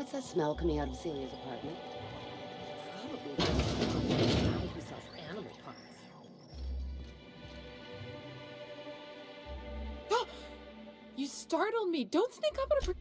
What's that smell coming out of Celia's apartment? Probably the guy who sells animal parts. Ah! You startled me. Don't sneak up on a...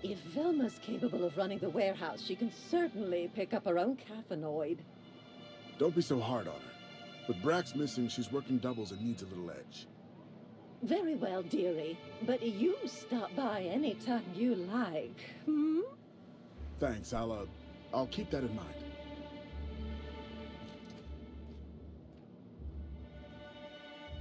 If Velma's capable of running the warehouse, she can certainly pick up her own caffeinoid. Don't be so hard on her. With Brack's missing, she's working doubles and needs a little edge. Very well, dearie. But you stop by anytime you like, hmm? Thanks, I'll keep that in mind.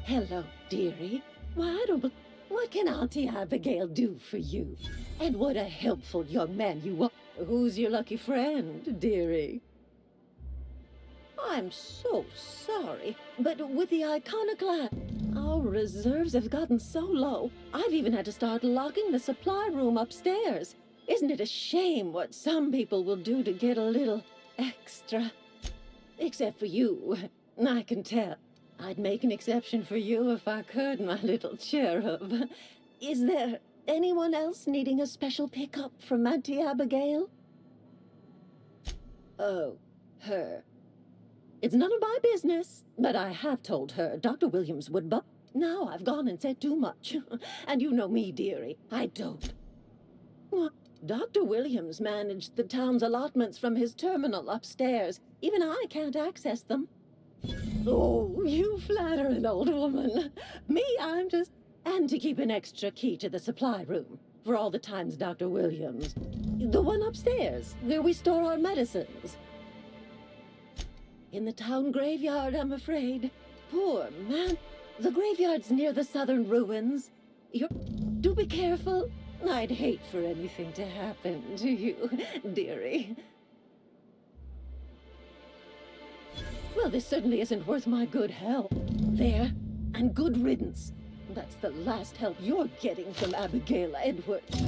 Hello, dearie. Why, I don't What can Auntie Abigail do for you? And what a helpful young man you are. Who's your lucky friend, dearie? I'm so sorry, but with the iconoclast, our reserves have gotten so low, I've even had to start locking the supply room upstairs. Isn't it a shame what some people will do to get a little extra? Except for you, I can tell. I'd make an exception for you if I could, my little cherub. Is there anyone else needing a special pickup from Auntie Abigail? Oh, her. It's none of my business, but I have told her Dr. Williams would Now I've gone and said too much. And you know me, dearie, I don't. Dr. Williams managed the town's allotments from his terminal upstairs. Even I can't access them. Oh, you flatter an old woman. Me, I'm just... And to keep an extra key to the supply room for all the times Dr. Williams. The one upstairs, where we store our medicines. In the town graveyard, I'm afraid. Poor man. The graveyard's near the southern ruins. Do be careful. I'd hate for anything to happen to you, dearie. Well, this certainly isn't worth my good help. There, and good riddance. That's the last help you're getting from Abigail Edwards.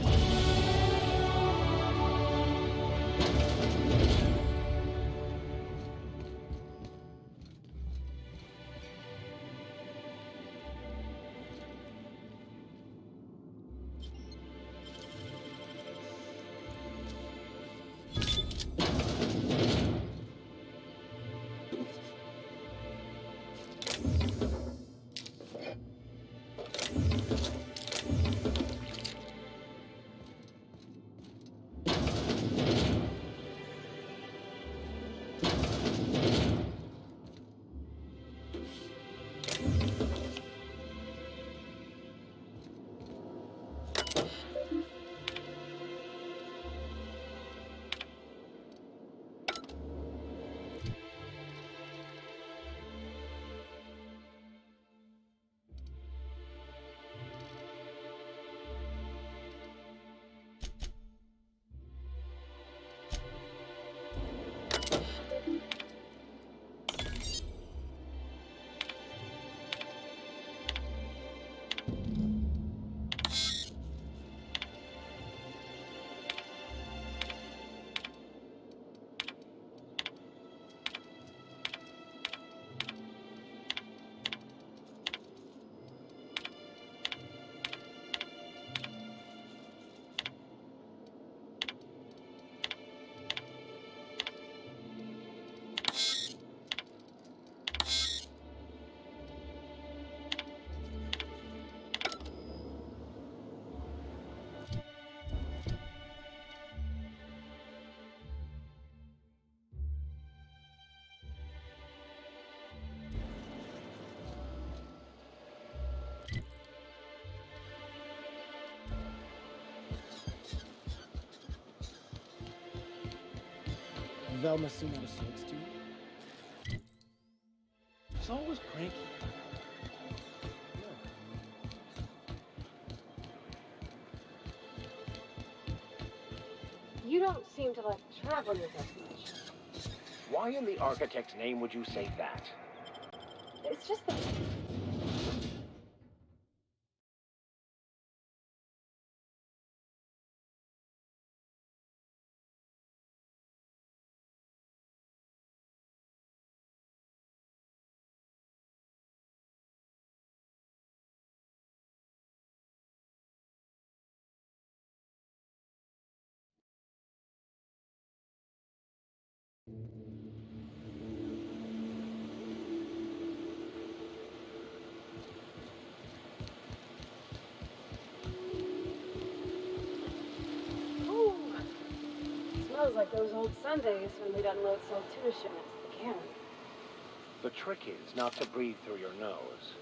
Velma seem out of sorts to you? She's always cranky. You don't seem to like traveling with us much. Why in the architect's name would you say that? It's just that... Ooh, smells like those old Sundays when we'd unload Soul 2 shipments at the cannon. The trick is not to breathe through your nose.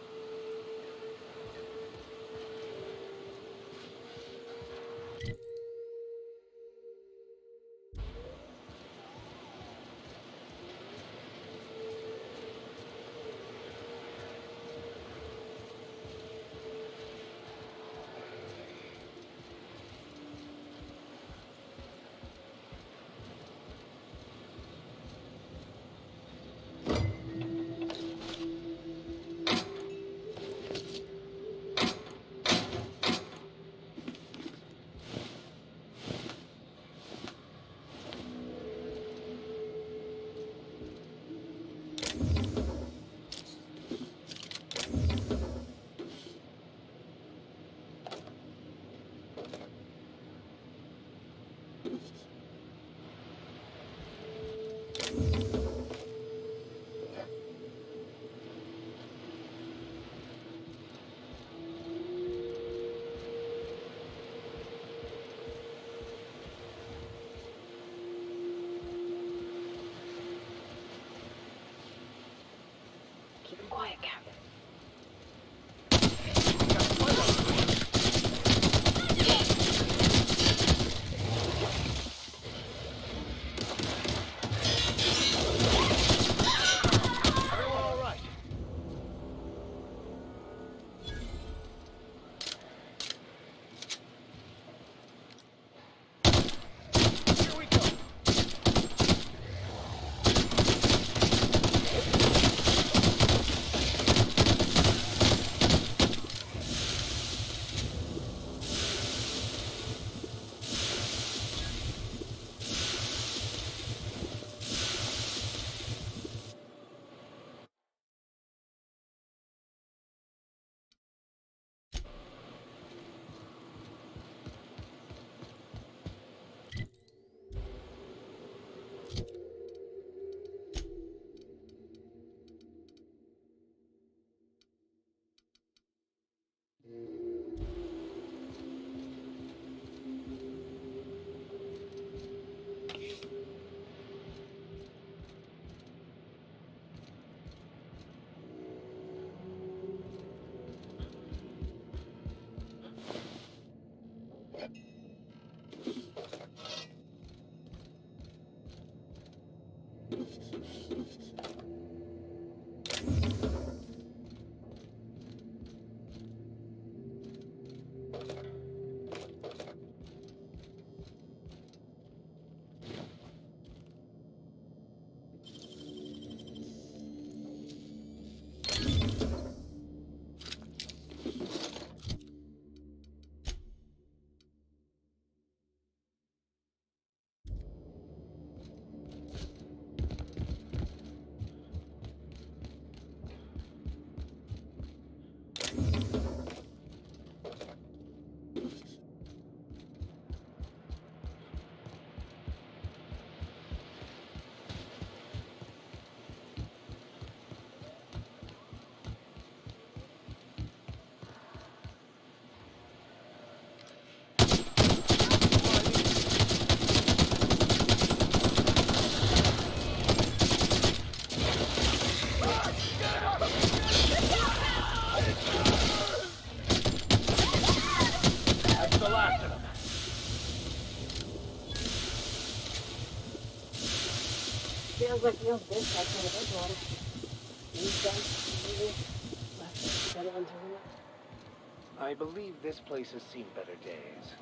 Keep him quiet, Captain. Everyone all right? Here we go. Feels like the old bitch like one of those water. These guys, maybe, left to settle into ruin. I believe this place has seen better days.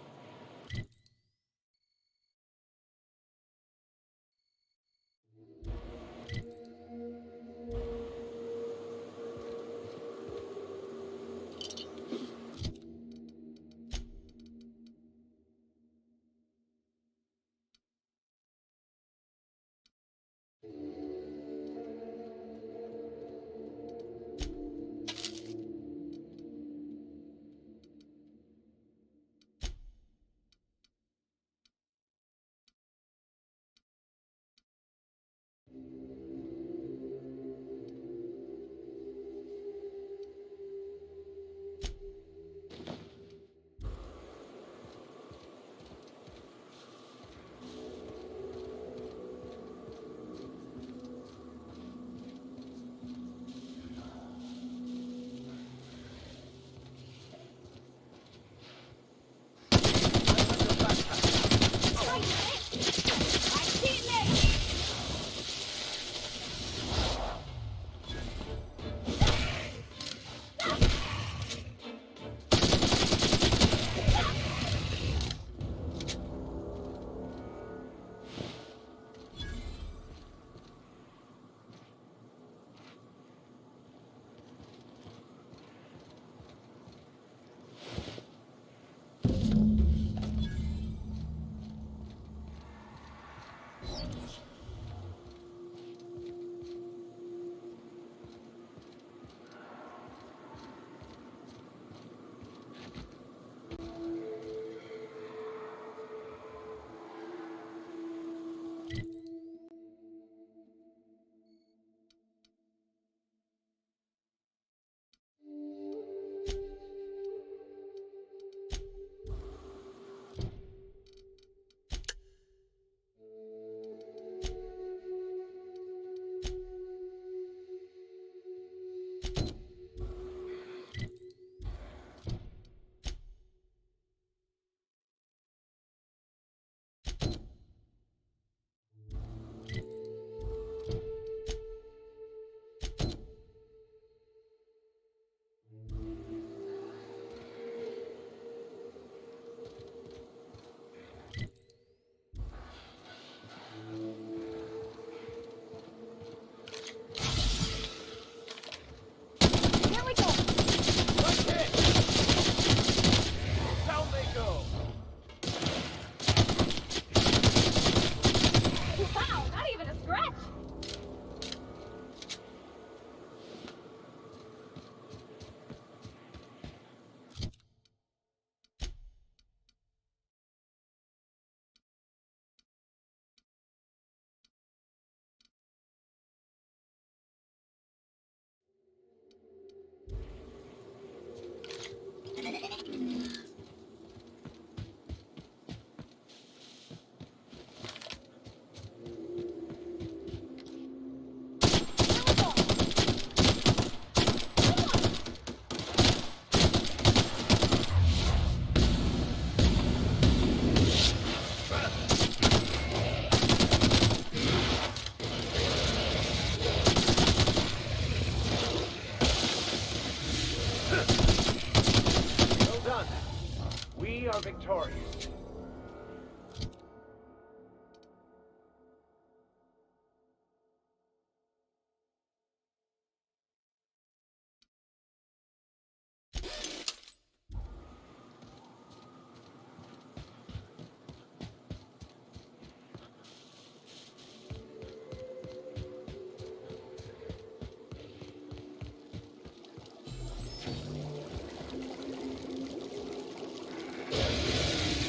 We are victorious.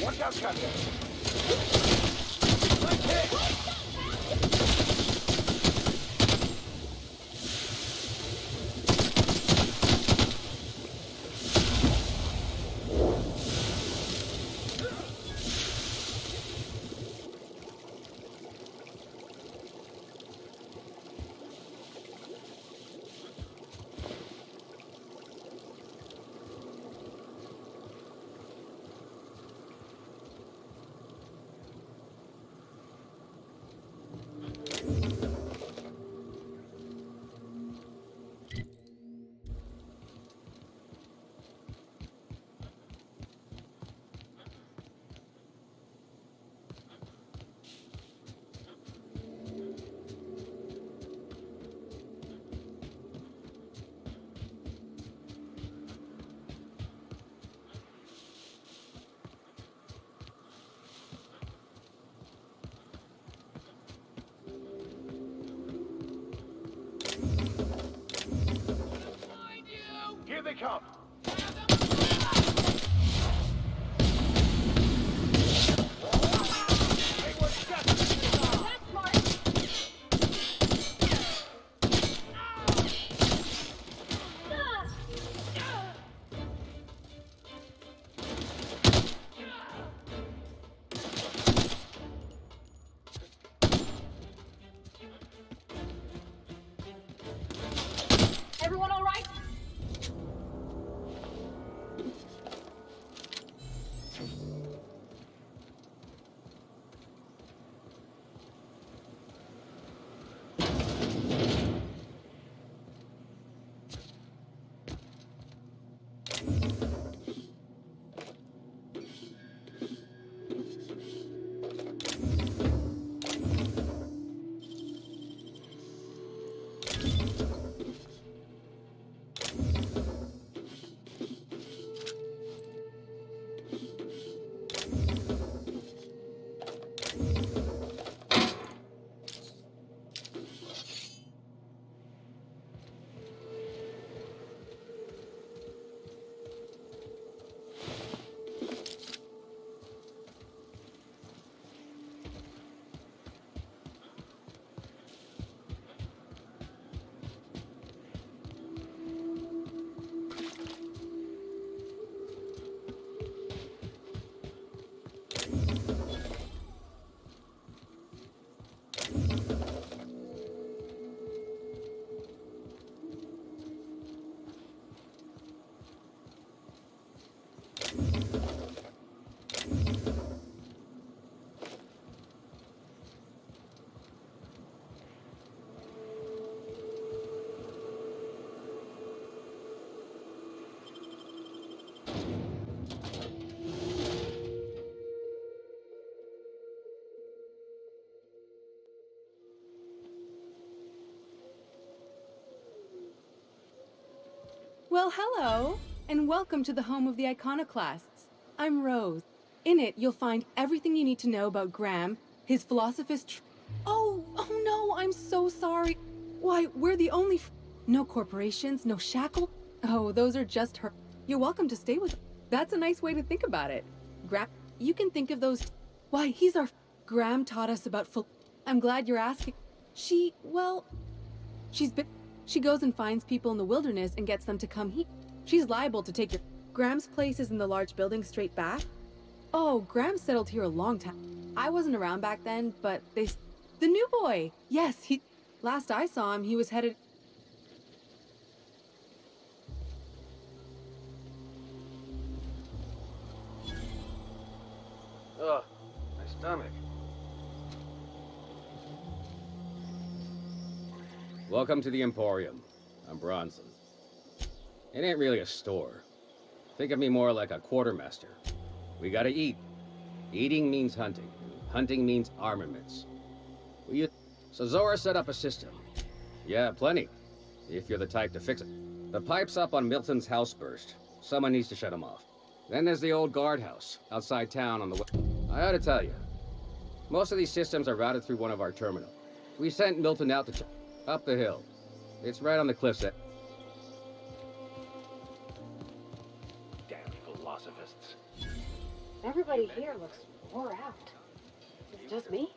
Watch out, Captain! Nice hit! Wake up! Everyone all right? Well, hello, and welcome to the home of the iconoclasts. I'm Rose. In it, you'll find everything you need to know about Graham, his philosophist. Oh no, I'm so sorry. Why, we're the only. No corporations, no shackle. Oh, those are just her. You're welcome to stay with. That's a nice way to think about it. Graham, you can think of those. Why, he's our. Graham taught us about. I'm glad you're asking. She's been. She goes and finds people in the wilderness and gets them to come here. She's liable to take your. Graham's place is in the large building straight back. Oh, Graham settled here a long time. I wasn't around back then, but they. The new boy! Yes, he. Last I saw him, he was headed. Ugh, my stomach. Welcome to the Emporium. I'm Bronson. It ain't really a store. Think of me more like a quartermaster. We gotta eat. Eating means hunting. Hunting means armaments. So Zora set up a system. Yeah, plenty. If you're the type to fix it. The pipes up on Milton's house burst. Someone needs to shut them off. Then there's the old guardhouse, outside town on the I ought to tell you. Most of these systems are routed through one of our terminals. We sent Milton out to up the hill. It's right on the cliff's edge. Damn philosophists. Everybody here looks wore out. Is it just me?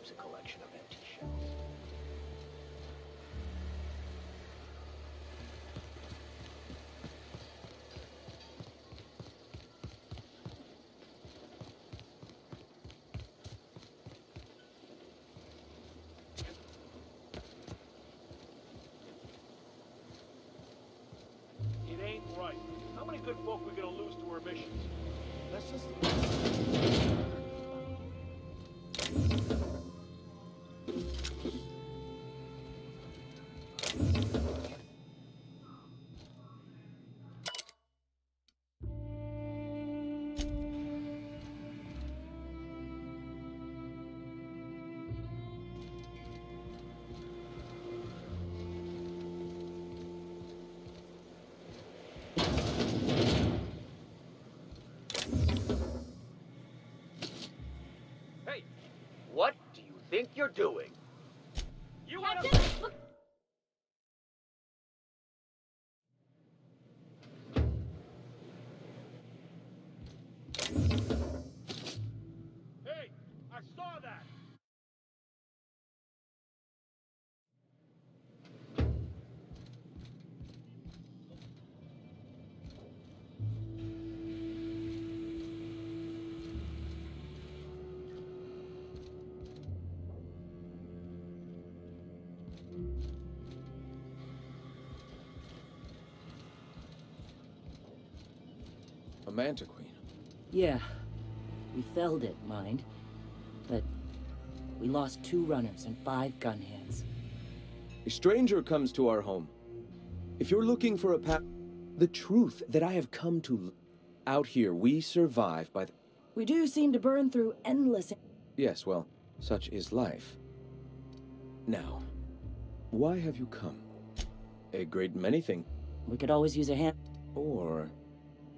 keeps a collection of empty shells. It ain't right. How many good folk we gonna lose to our missions? Let's just... Hey, what do you think you're doing? You wanna... Hey, I saw that! A manta queen. Yeah, we felled it, mind. But we lost 2 runners and 5 gun hands. A stranger comes to our home. If you're looking for a the truth that I have come to out here, we survive by the... We do seem to burn through endless... Yes, well, such is life. Now, why have you come? A great many things. We could always use a hand. Or...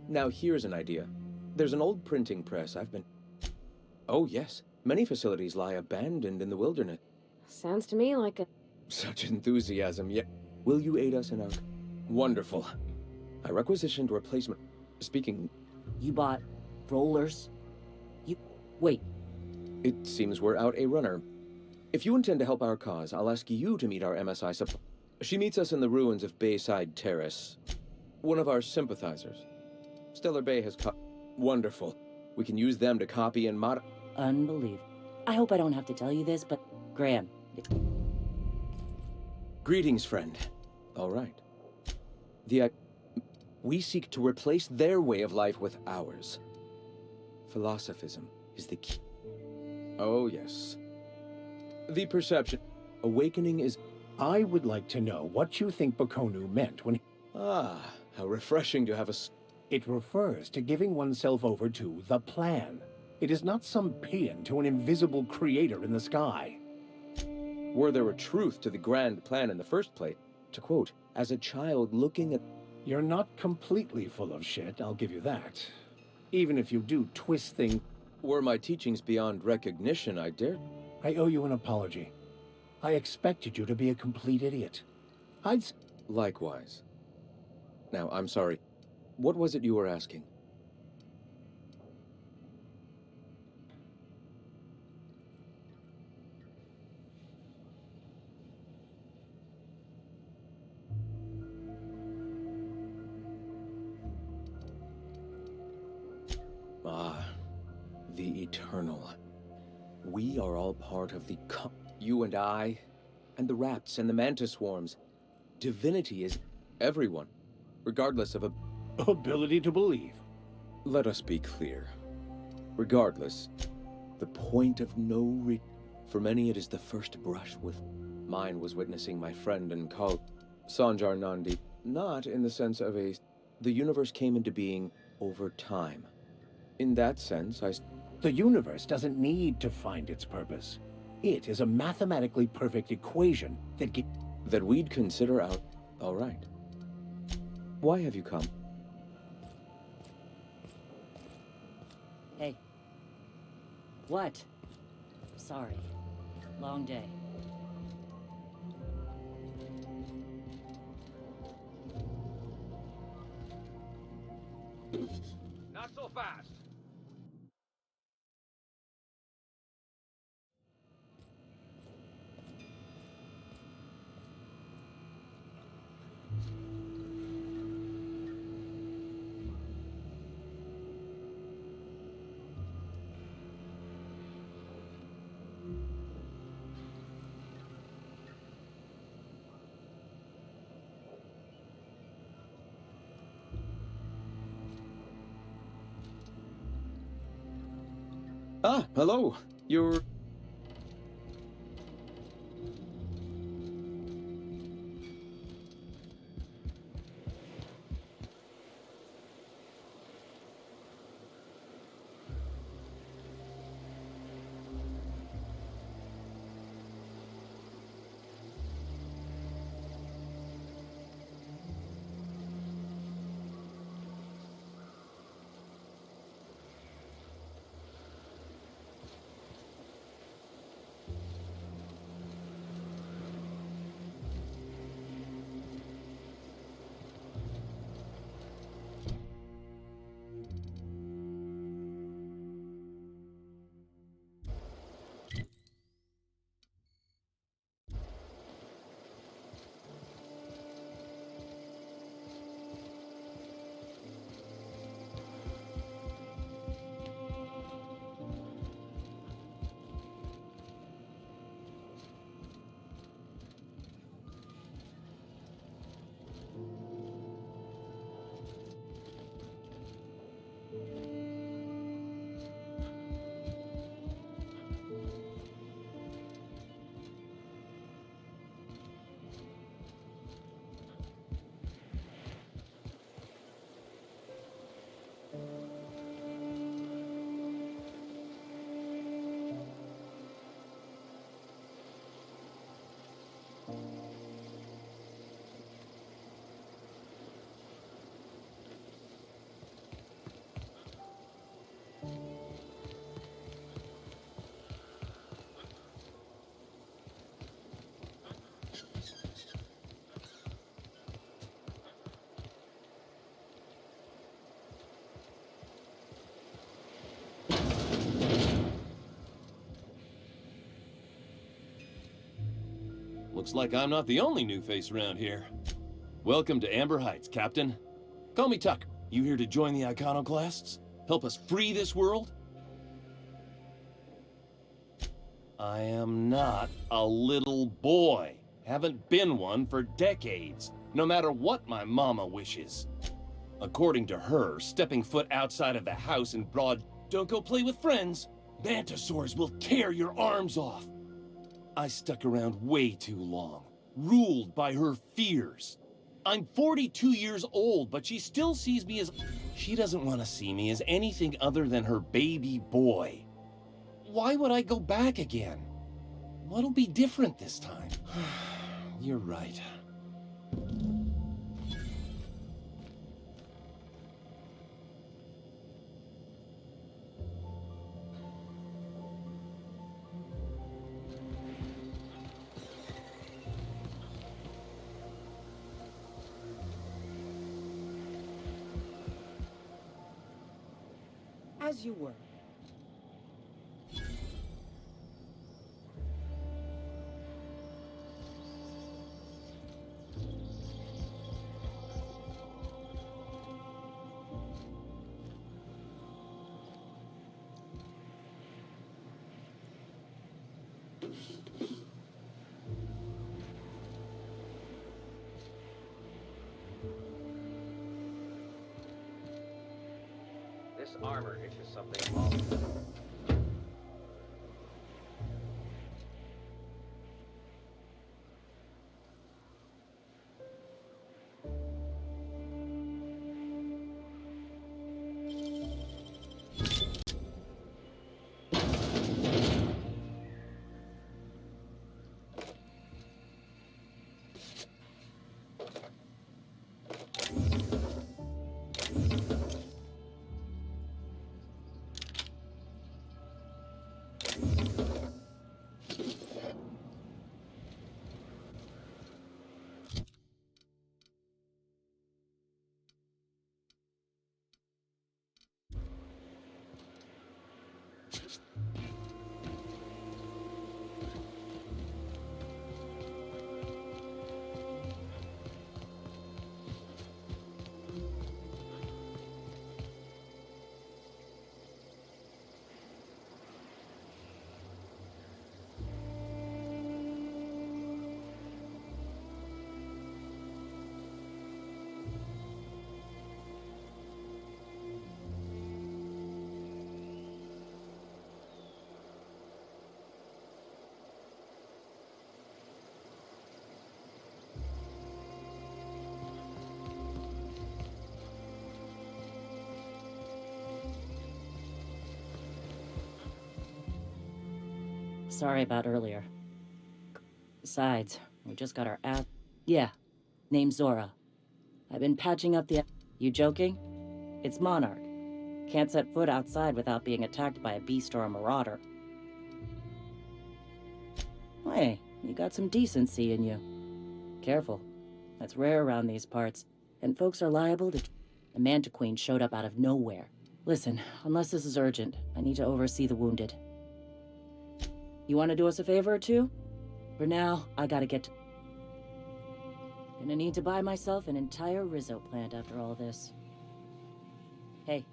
Now here's an idea. There's an old printing press I've been... Oh yes, many facilities lie abandoned in the wilderness. Sounds to me like a... Such enthusiasm, yet... Will you aid us in our... Wonderful. I requisitioned replacement... Speaking... You bought rollers? You... Wait, It seems we're out a runner. If you intend to help our cause, I'll ask you to meet our MSI support. She meets us in the ruins of Bayside Terrace. One of our sympathizers. Stellar Bay has Wonderful. We can use them to copy and mod... unbelievable. I hope I don't have to tell you this, but Graham... Greetings, friend. All right. We seek to replace their way of life with ours. Philosophism is the key. Oh, yes. The perception. Awakening is... I would like to know what you think Bakonu meant when... Ah, how refreshing to have a... It refers to giving oneself over to the plan. It is not some paean to an invisible creator in the sky. Were there a truth to the grand plan in the first place? To quote, as a child looking at... You're not completely full of shit, I'll give you that. Even if you do twist things... Were my teachings beyond recognition, I dare... I owe you an apology. I expected you to be a complete idiot. Likewise. Now, I'm sorry. What was it you were asking? Ah, the eternal. We are all part of the you and I, and the rats and the mantis swarms. Divinity is everyone, regardless of ability to believe. Let us be clear. Regardless, the point of no for many it is the first brush with... Mine was witnessing my friend and colleague, Sanjar Nandi, not in the sense of the universe came into being over time. In that sense, The universe doesn't need to find its purpose. It is a mathematically perfect equation that we'd consider out... All right. Why have you come? Hey. What? Sorry. Long day. Not so fast. Ah, hello. You're... Looks like I'm not the only new face around here. Welcome to Amber Heights, Captain. Call me Tucker. You here to join the Iconoclasts? Help us free this world? I am not a little boy. Haven't been one for decades, no matter what my mama wishes. According to her, stepping foot outside of the house in broad, don't go play with friends, mantisaurs will tear your arms off. I stuck around way too long, ruled by her fears. I'm 42 years old, but she still sees me as... She doesn't want to see me as anything other than her baby boy. Why would I go back again? What'll be different this time? You're right. As you were. This armor itches something wrong. Sorry about earlier. Besides, we just got our ass. Yeah, name's Zora. I've been patching up the. You joking? It's Monarch. Can't set foot outside without being attacked by a beast or a marauder. Hey, you got some decency in you. Careful. That's rare around these parts, and folks are liable to. The Mantiqueen showed up out of nowhere. Listen, unless this is urgent, I need to oversee the wounded. You want to do us a favor or two? For now, I gotta get to... Gonna need to buy myself an entire Rizzo plant after all this. Hey.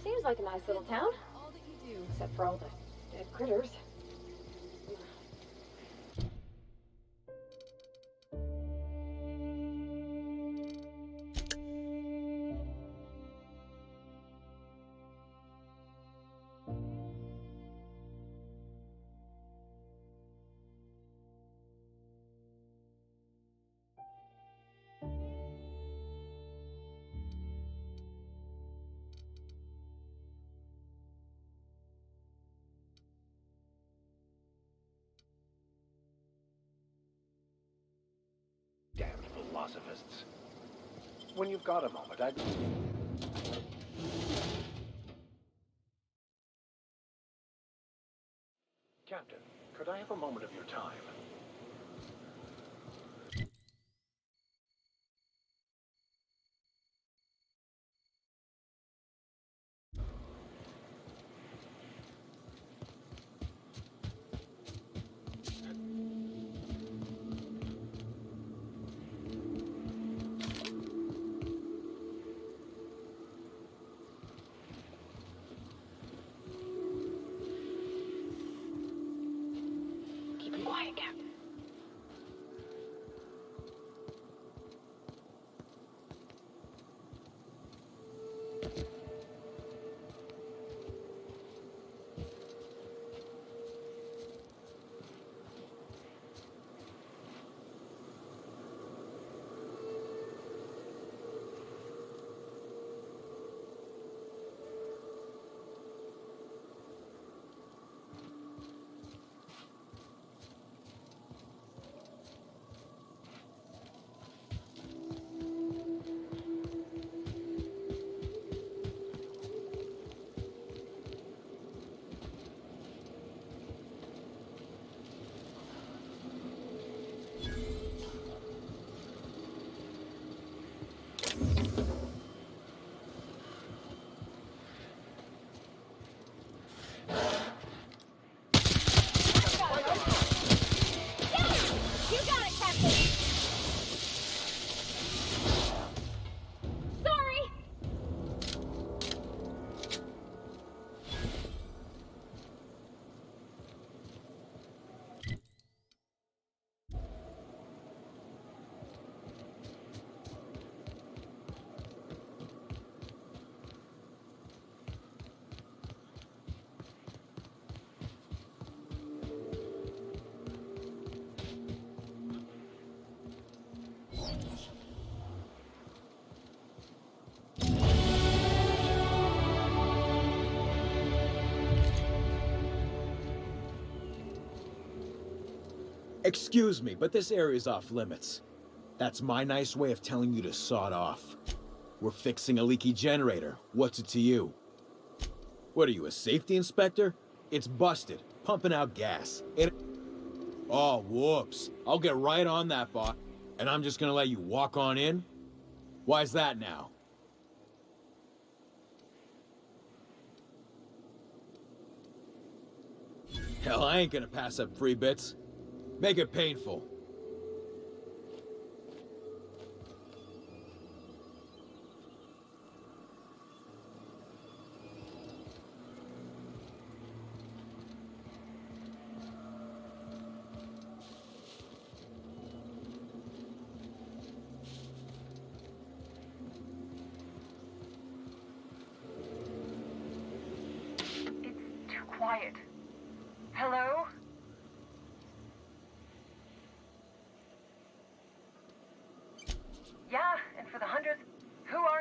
Seems like a nice little town. Except for all the dead critters. Damned philosophists. When you've got a moment, I'd... Captain, could I have a moment of your time? Keep him quiet, Captain. Excuse me, but this area's off limits. That's my nice way of telling you to sod off. We're fixing a leaky generator. What's it to you? What are you, a safety inspector? It's busted, pumping out gas. Oh, whoops. I'll get right on that, bot. And I'm just gonna let you walk on in? Why's that now? Hell, I ain't gonna pass up free bits. Make it painful. It's too quiet. Hello?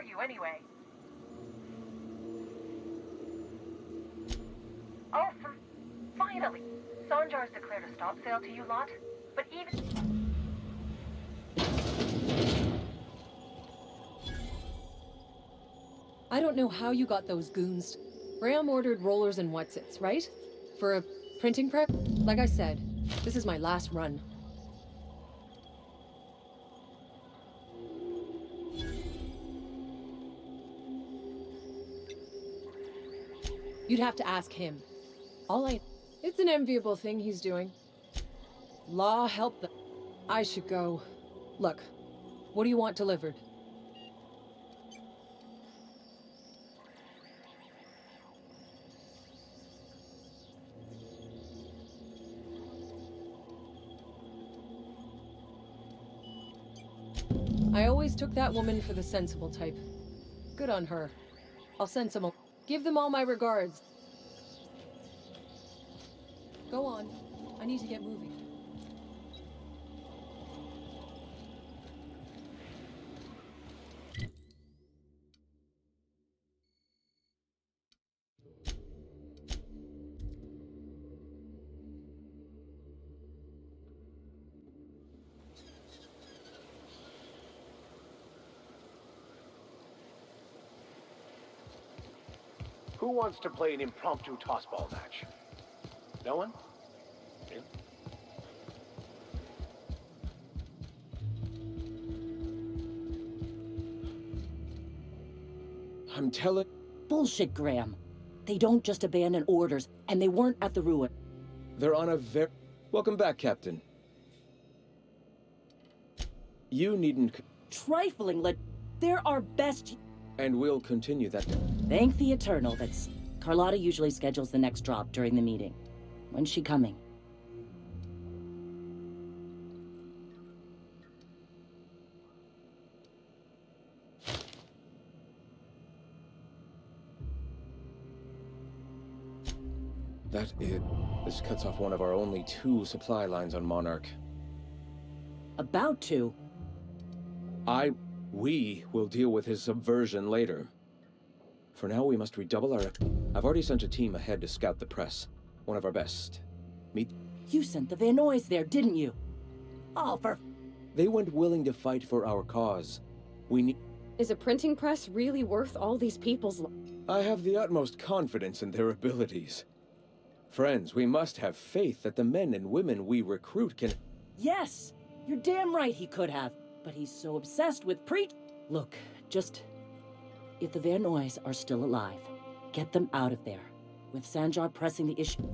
you anyway? Oh, finally! Sanjar's declared a stop sale to you lot, but even... I don't know how you got those goons. Graham ordered rollers and whatsits, right? For a printing prep? Like I said, this is my last run. You'd have to ask him. It's an enviable thing he's doing. Law help them. I should go. Look, what do you want delivered? I always took that woman for the sensible type. Good on her. I'll send some. Give them all my regards. Go on. I need to get moving. Who wants to play an impromptu tossball match? No one? Yeah. I'm telling... Bullshit, Graham. They don't just abandon orders, and they weren't at the ruin. They're on a very... Welcome back, Captain. You needn't... Trifling, they're our best... And we'll continue that... Thank the Eternal that Carlotta usually schedules the next drop during the meeting. When's she coming? That is... This cuts off one of our only 2 supply lines on Monarch. About to. We will deal with his subversion later. For now, we must redouble our... I've already sent a team ahead to scout the press. One of our best. Meet... You sent the Van Nuys there, didn't you? Oh, for... They went willing to fight for our cause. We need... Is a printing press really worth all these people's... I have the utmost confidence in their abilities. Friends, we must have faith that the men and women we recruit can... Yes! You're damn right he could have. But he's so obsessed with Look, just... If the Van Nuys are still alive, get them out of there. With Sanjar pressing the issue...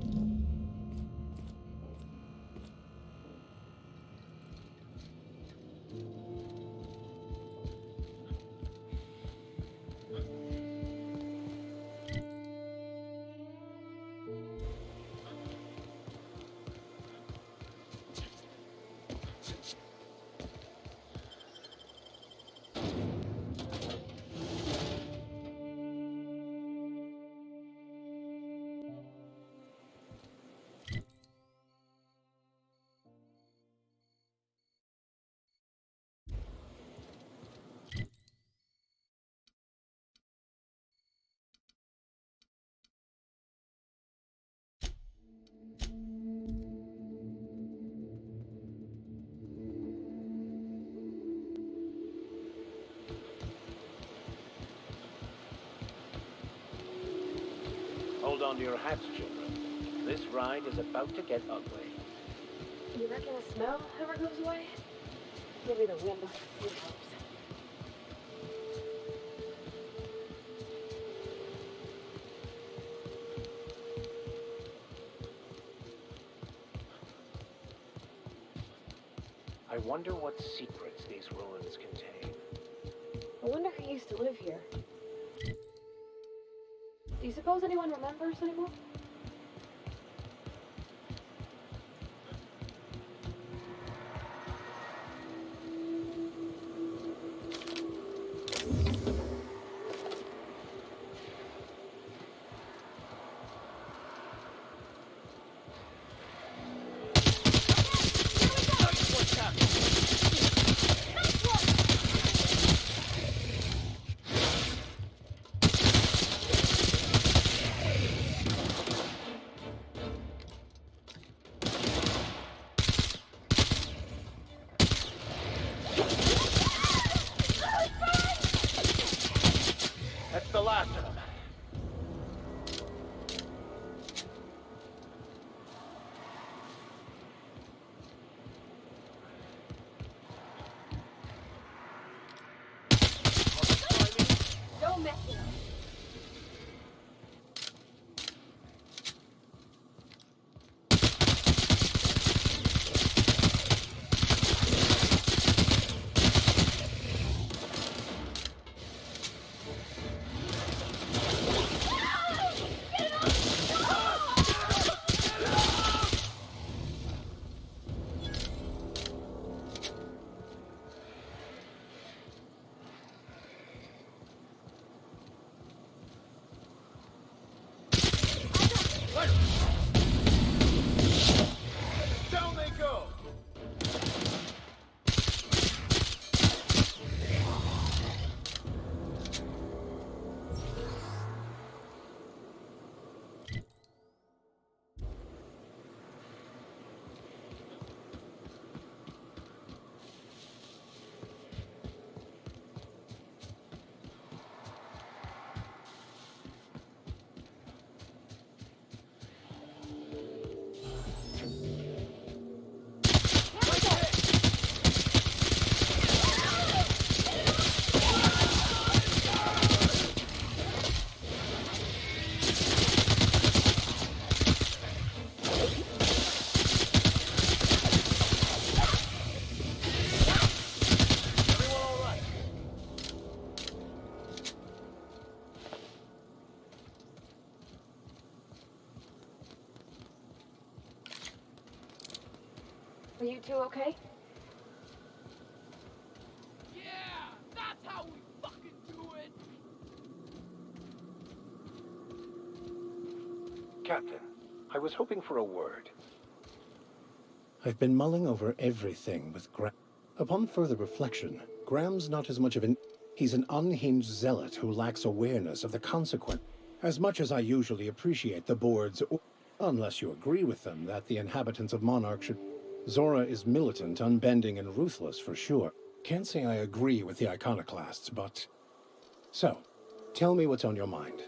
Hold on to your hats, children. This ride is about to get ugly. You reckon the smell ever goes away? Maybe the wind. Who knows? I wonder what secrets these ruins contain. I wonder who used to live here. Do you suppose anyone remembers anymore? two okay? Yeah, that's how we fucking do it. Captain, I was hoping for a word. I've been mulling over everything with Graham. Upon further reflection, Graham's not as much of an... He's an unhinged zealot who lacks awareness of the consequence. As much as I usually appreciate the board's... Unless you agree with them that the inhabitants of Monarch should... Zora is militant, unbending, and ruthless for sure. Can't say I agree with the iconoclasts, but... So, tell me what's on your mind.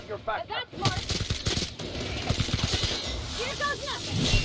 Your back. That's smart. Here goes nothing.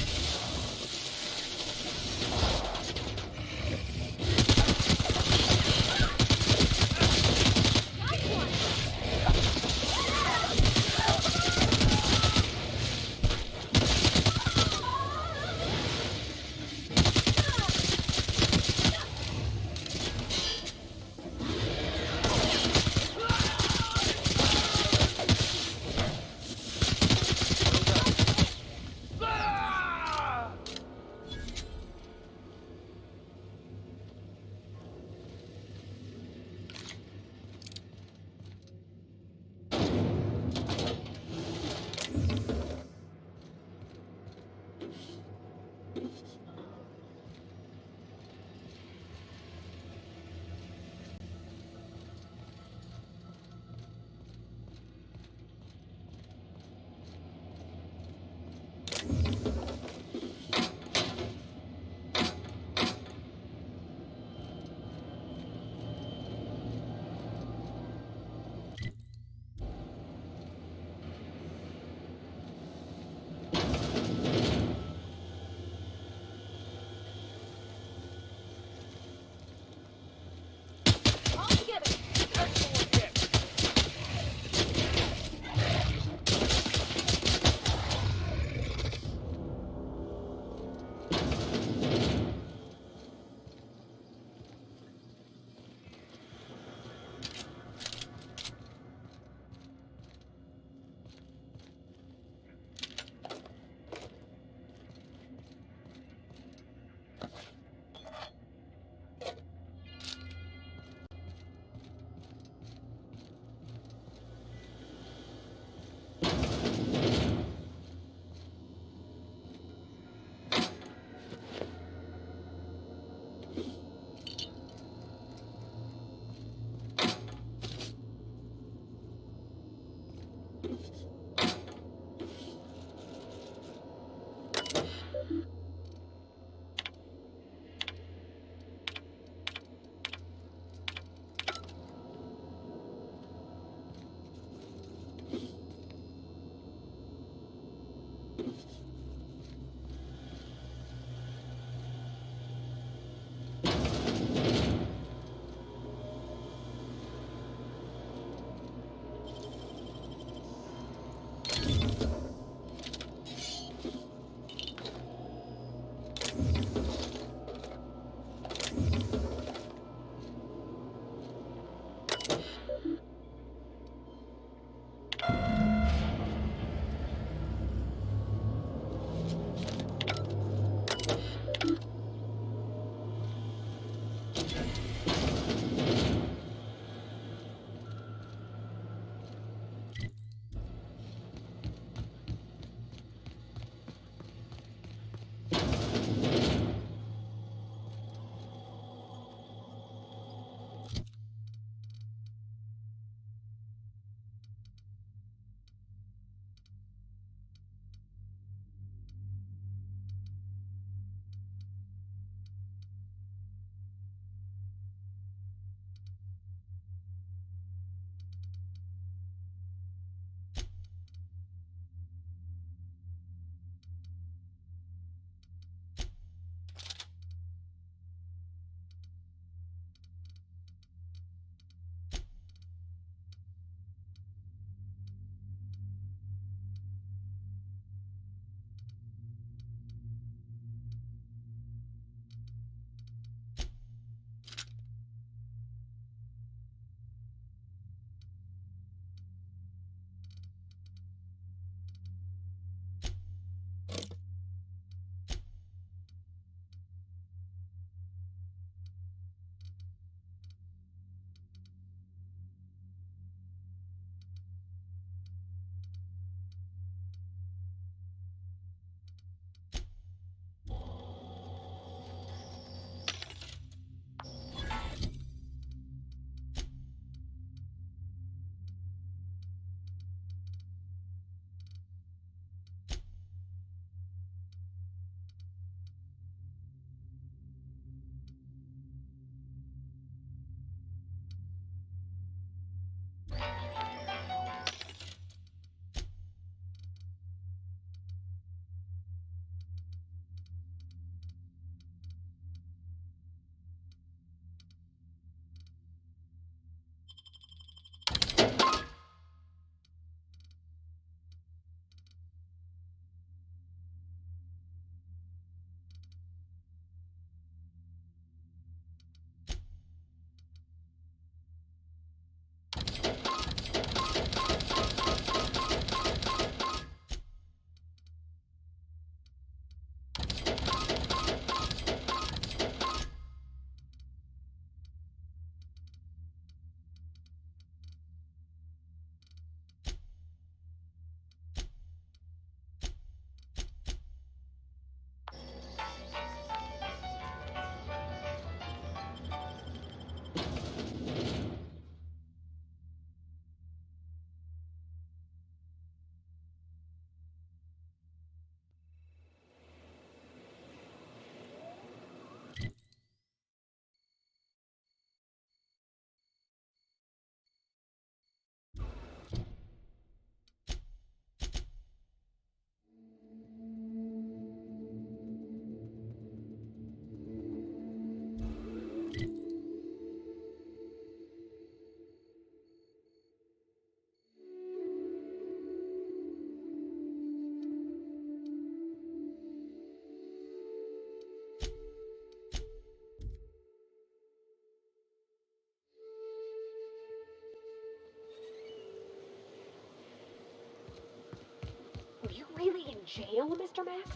Are you really in jail, Mr. Max?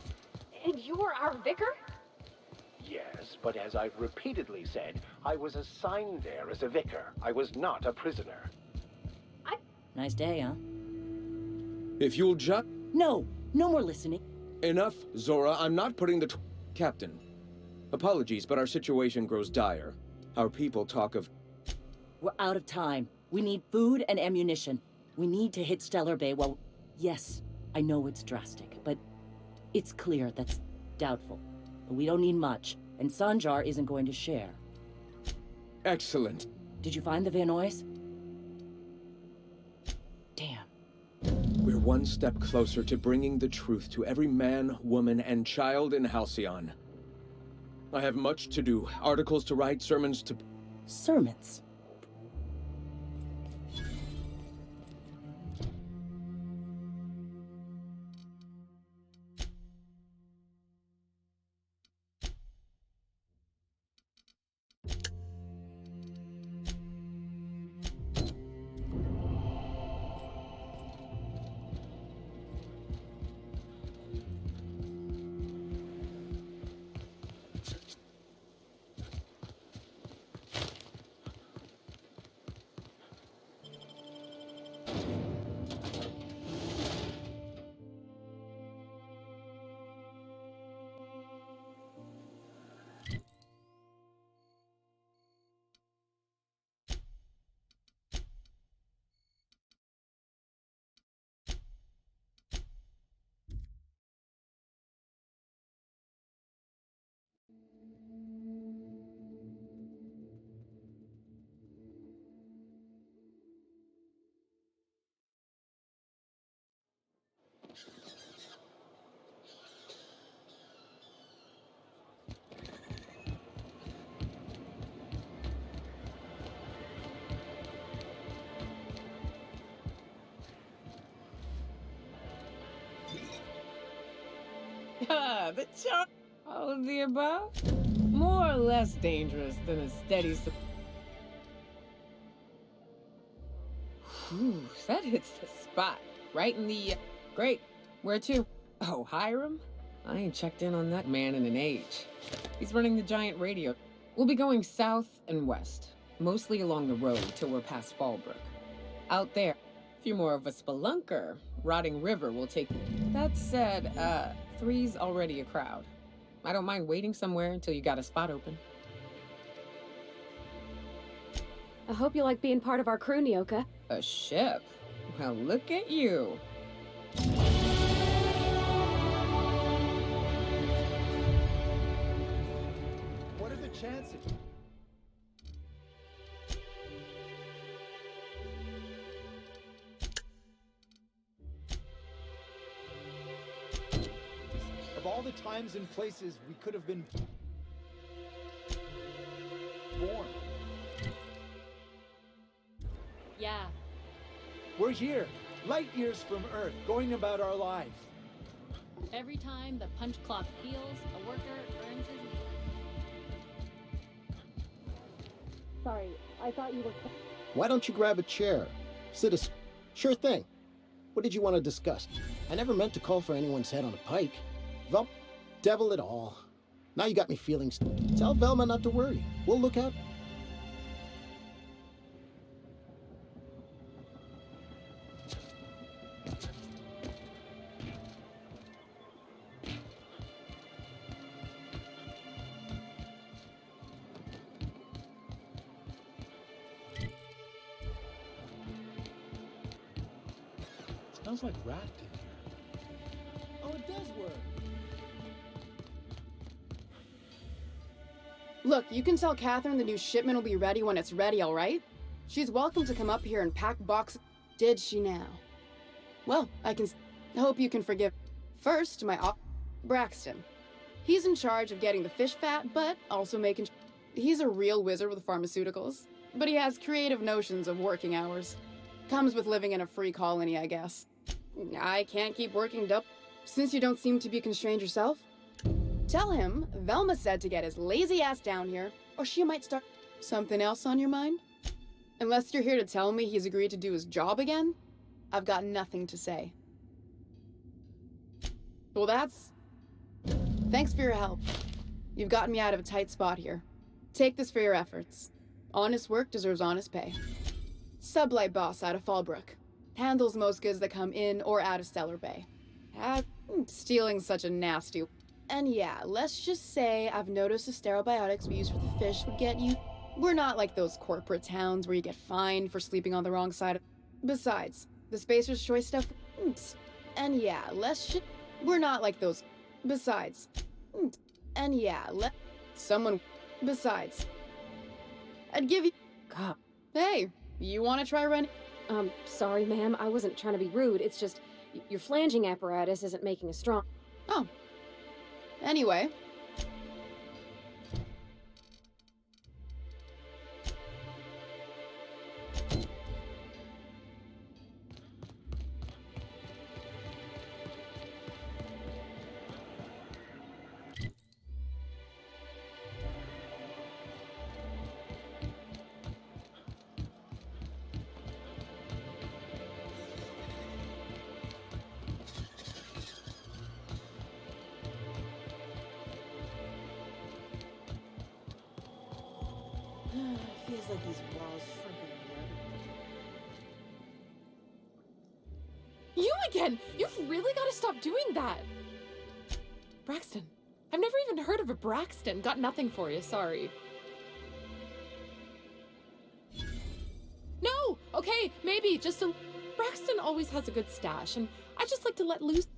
And you're our vicar? Yes, but as I've repeatedly said, I was assigned there as a vicar. I was not a prisoner. Nice day, huh? If you'll just... No! No more listening. Enough, Zora. I'm not putting the... Captain. Apologies, but our situation grows dire. Our people talk of... We're out of time. We need food and ammunition. We need to hit Stellar Bay while... Yes, I know it's drastic, but it's clear that's doubtful. But we don't need much, and Sanjar isn't going to share. Excellent. Did you find the Van Nuys? Damn. We're one step closer to bringing the truth to every man, woman, and child in Halcyon. I have much to do, articles to write, sermons to... Sermons? Ah, the charm. All of the above? More or less dangerous than a steady Ooh, that hits the spot. Right in the... Great. Where to? Oh, Hiram? I ain't checked in on that man in an age. He's running the giant radio. We'll be going south and west, mostly along the road till we're past Fallbrook. Out there, if you're more of a spelunker, Rotting River will take... That said, 3's already a crowd. I don't mind waiting somewhere until you got a spot open. I hope you like being part of our crew, Nyoka. A ship? Well, look at you. What are the chances? Of all the times and places we could have been born. Yeah. We're here, light years from Earth, going about our lives. Every time the punch clock peels, a worker earns his meal. Sorry, I thought you were... Why don't you grab a chair? Sit a... Sure thing. What did you want to discuss? I never meant to call for anyone's head on a pike. Devil it all. Now you got me feeling... Tell Velma not to worry. We'll look out... Smells like rat in here. Oh, it does work. Look, you can tell Catherine the new shipment will be ready when it's ready, all right? She's welcome to come up here and pack boxes. Did she now? Well, I hope you can forgive. First, Braxton. He's in charge of getting the fish fat, but also making... He's a real wizard with pharmaceuticals, but he has creative notions of working hours. Comes with living in a free colony, I guess. I can't keep working since you don't seem to be constrained yourself. Tell him Velma said to get his lazy ass down here, or she might start... Something else on your mind? Unless you're here to tell me he's agreed to do his job again, I've got nothing to say. Well, that's... Thanks for your help. You've gotten me out of a tight spot here. Take this for your efforts. Honest work deserves honest pay. Sublight boss out of Fallbrook. Handles most goods that come in or out of Stellar Bay. Stealing's such a nasty... And yeah, let's just say I've noticed the sterile biotics we use for the fish would get you... We're not like those corporate towns where you get fined for sleeping on the wrong side of... Besides, the Spacer's Choice stuff... And yeah, let's just... We're not like those... Besides... And yeah, Someone... Besides... I'd give you... God. Hey, you want to try running? Sorry, ma'am. I wasn't trying to be rude. It's just, Your flanging apparatus isn't making us strong. Oh. Anyway. Feels like these walls shrunken You again! You've really got to stop doing that! Braxton. I've never even heard of a Braxton. Got nothing for you, sorry. No! Okay, maybe, just a... Braxton always has a good stash, and I just like to let loose...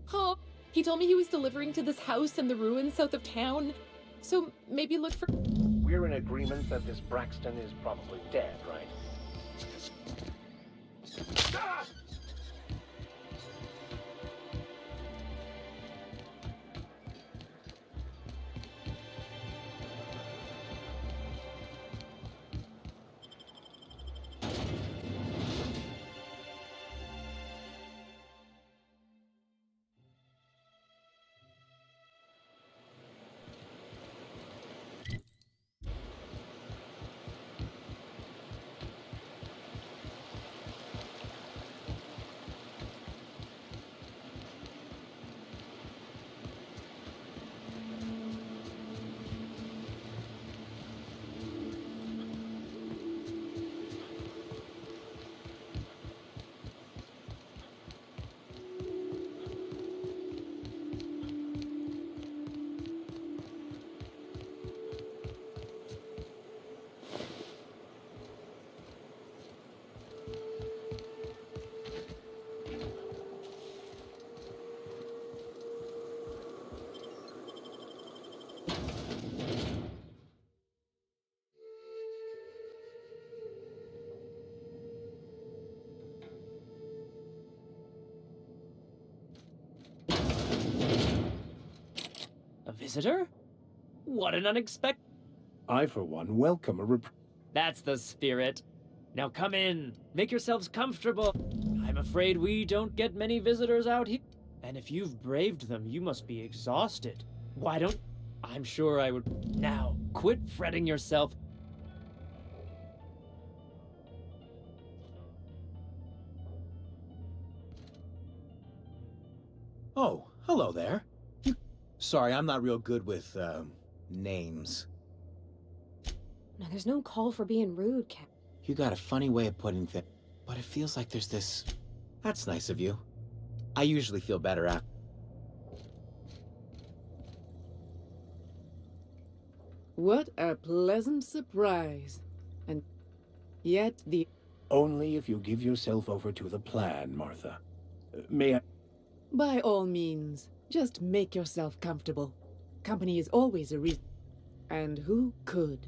Huh? He told me he was delivering to this house in the ruins south of town, so maybe look for... We're in agreement that this Braxton is probably dead, right? Ah! A visitor? What an unexpected... I, for one, welcome a That's the spirit. Now come in. Make yourselves comfortable. I'm afraid we don't get many visitors out here. And if you've braved them, you must be exhausted. Why don't... I'm sure I would... Now, quit fretting yourself. Oh, hello there. Sorry, I'm not real good with, names. No, there's no call for being rude, Cap. You got a funny way of putting things, but it feels like there's this... That's nice of you. I usually feel better after... What a pleasant surprise. And yet the... Only if you give yourself over to the plan, Martha. May I... By all means, just make yourself comfortable. Company is always a reason. And who could?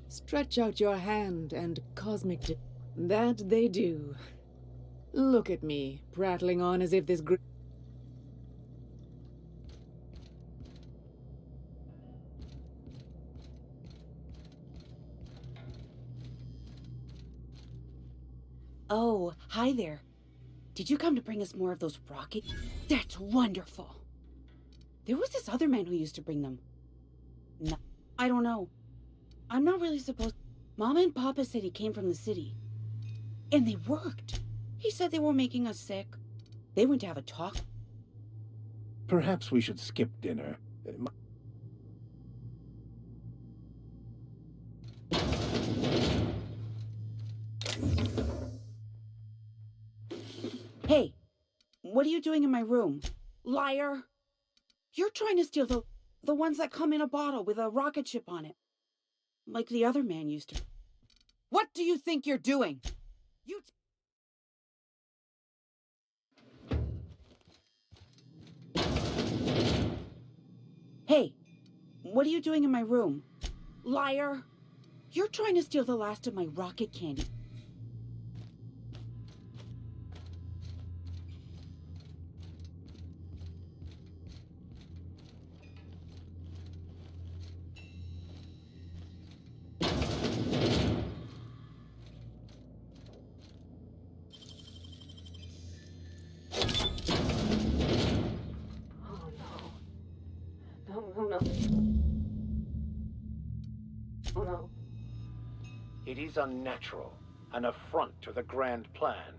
Stretch out your hand and cosmic... That they do. Look at me, prattling on as if this Oh, hi there. Did you come to bring us more of those rockets? That's wonderful. There was this other man who used to bring them. No, I don't know. I'm not really supposed... Mama and Papa said he came from the city. And they worked. He said they were making us sick. They went to have a talk. Perhaps we should skip dinner. Hey, what are you doing in my room? Liar! You're trying to steal the ones that come in a bottle with a rocket ship on it. Like the other man used to. What do you think you're doing? Hey, what are you doing in my room? Liar! You're trying to steal the last of my rocket candy. Oh no. Oh no. It is unnatural, an affront to the grand plan.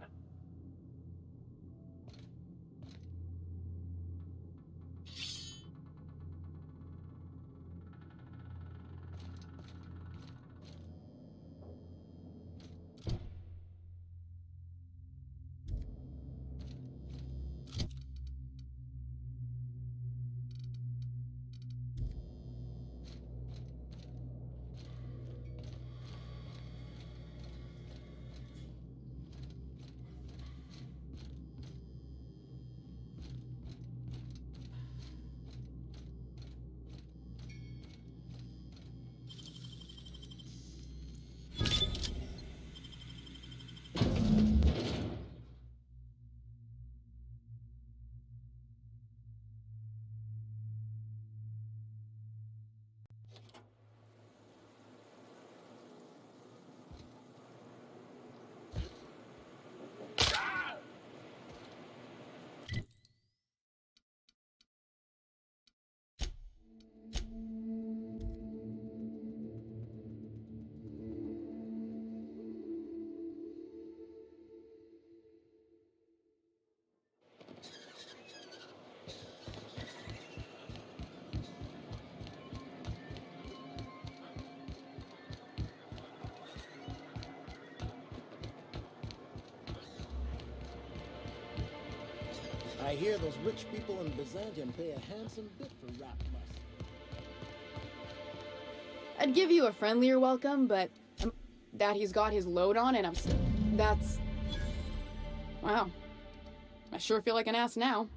I hear those rich people in Byzantium pay a handsome bit for rap must. I'd give you a friendlier welcome, but that he's got his load on and that's... Wow. I sure feel like an ass now.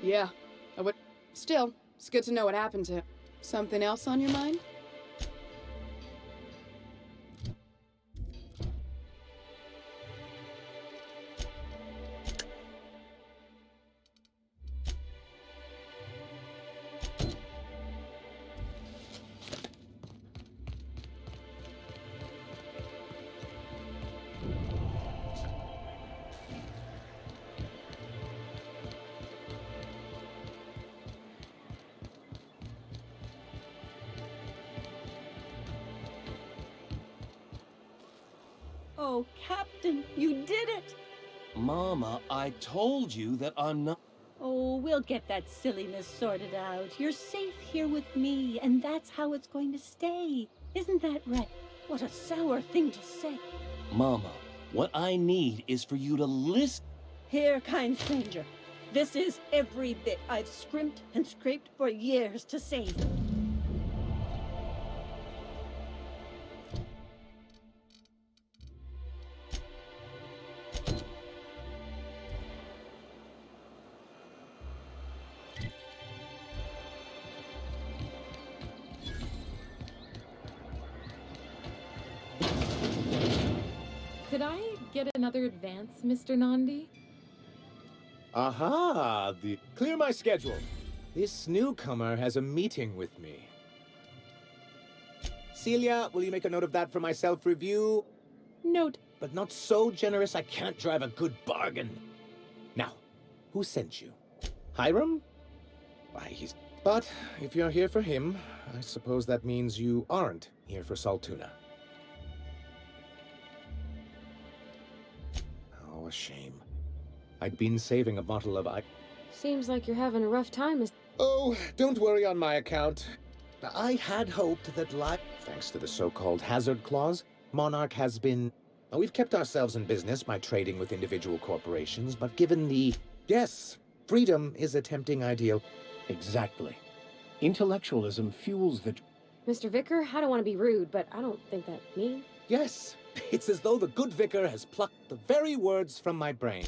Yeah, I would... Still, it's good to know what happened to him. Something else on your mind? Oh, Captain, you did it! Mama, I told you that I'm not... Oh, we'll get that silliness sorted out. You're safe here with me, and that's how it's going to stay. Isn't that right? What a sour thing to say. Mama, what I need is for you to listen. Here, kind stranger. This is every bit I've scrimped and scraped for years to save. Could I get another advance, Mr. Nandi? Aha! Clear my schedule. This newcomer has a meeting with me. Celia, will you make a note of that for my self-review? Note. But not so generous I can't drive a good bargain. Now, who sent you? Hiram? Why, he's... But if you're here for him, I suppose that means you aren't here for Saltuna. Oh, a shame. I'd been saving a bottle of Seems like you're having a rough time, Oh, don't worry on my account. I had hoped that thanks to the so-called hazard clause, Monarch has been... We've kept ourselves in business by trading with individual corporations, but given the... Yes, freedom is a tempting ideal. Exactly. Intellectualism fuels the... Mr. Vicar, I don't want to be rude, but I don't think that mean. Yes, it's as though the good vicar has plucked the very words from my brain.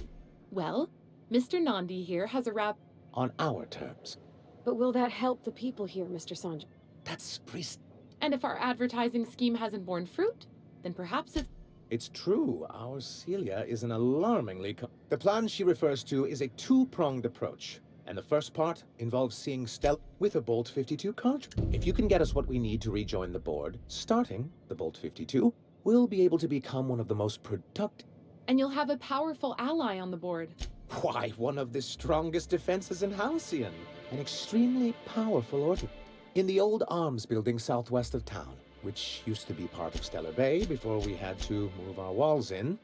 Well, Mr. Nandi here has a rap... On our terms. But will that help the people here, Mr. Sanjay? That's priest. And if our advertising scheme hasn't borne fruit, then perhaps it's... It's true, our Celia is an alarmingly... The plan she refers to is a two-pronged approach. And the first part involves seeing stealth with a Bolt 52 cartridge. If you can get us what we need to rejoin the board, starting the Bolt 52, we'll be able to become one of the most productive... And you'll have a powerful ally on the board. Why, one of the strongest defenses in Halcyon. An extremely powerful order. In the old arms building southwest of town, which used to be part of Stellar Bay before we had to move our walls in.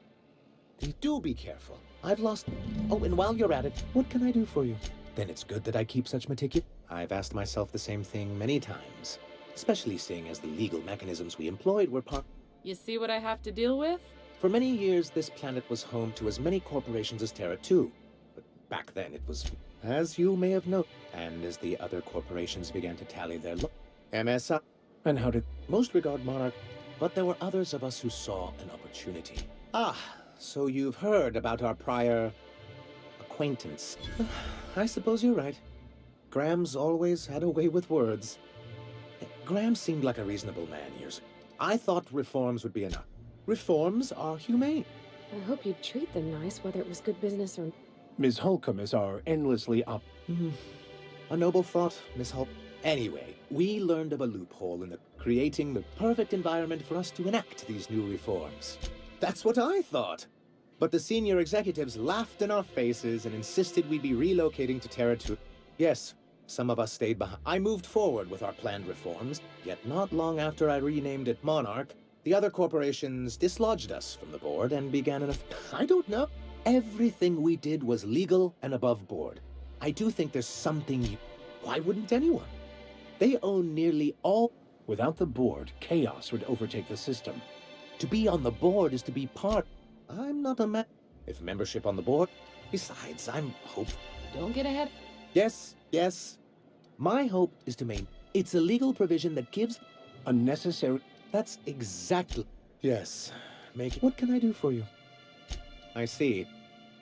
Do be careful. I've lost... Oh, and while you're at it, what can I do for you? Then it's good that I keep such meticulous... I've asked myself the same thing many times, especially seeing as the legal mechanisms we employed were part... You see what I have to deal with? For many years, this planet was home to as many corporations as Terra 2. But back then, it was, as you may have known. And as the other corporations began to tally their MSI... And how did... Most regard Monarch, but there were others of us who saw an opportunity. Ah, so you've heard about our prior... acquaintance. I suppose you're right. Graham's always had a way with words. Graham seemed like a reasonable man years ago. I thought reforms would be enough. Reforms are humane. I hope you'd treat them nice, whether it was good business or... Ms. Holcomb is our endlessly up... A noble thought, Miss Holcomb. Anyway, we learned of a loophole in creating the perfect environment for us to enact these new reforms. That's what I thought. But the senior executives laughed in our faces and insisted we'd be relocating to Terra 2. Yes, some of us stayed behind. I moved forward with our planned reforms, yet not long after I renamed it Monarch, the other corporations dislodged us from the board and began an... I don't know. Everything we did was legal and above board. I do think there's something... Why wouldn't anyone? They own nearly all... Without the board, chaos would overtake the system. To be on the board is to be part... I'm not a man... If membership on the board... Besides, I'm hopeful. Don't get ahead. Yes, yes. My hope is to maintain... It's a legal provision that gives... Unnecessary... That's exactly... Yes. What can I do for you? I see.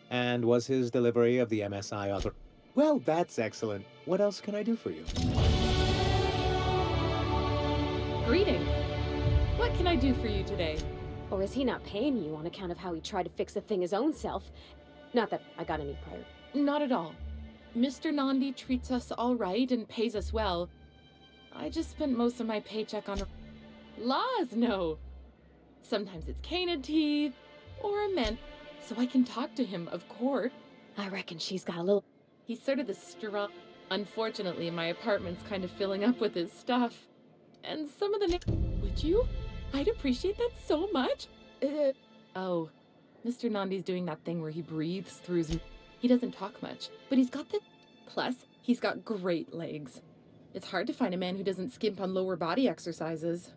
And was his delivery of the MSI author... Well, that's excellent. What else can I do for you? Greetings. What can I do for you today? Or is he not paying you on account of how he tried to fix the thing his own self? Not that I got any prior. Not at all. Mr. Nandi treats us all right and pays us well. I just spent most of my paycheck on... Laws, no. Sometimes it's canid teeth, or a man, so I can talk to him, of course. I reckon she's got a little... He's sort of the strong... Unfortunately, my apartment's kind of filling up with his stuff. And some of the... Would you? I'd appreciate that so much. Oh, Mr. Nandi's doing that thing where he breathes through his... He doesn't talk much, but he's got the... Plus, he's got great legs. It's hard to find a man who doesn't skimp on lower body exercises.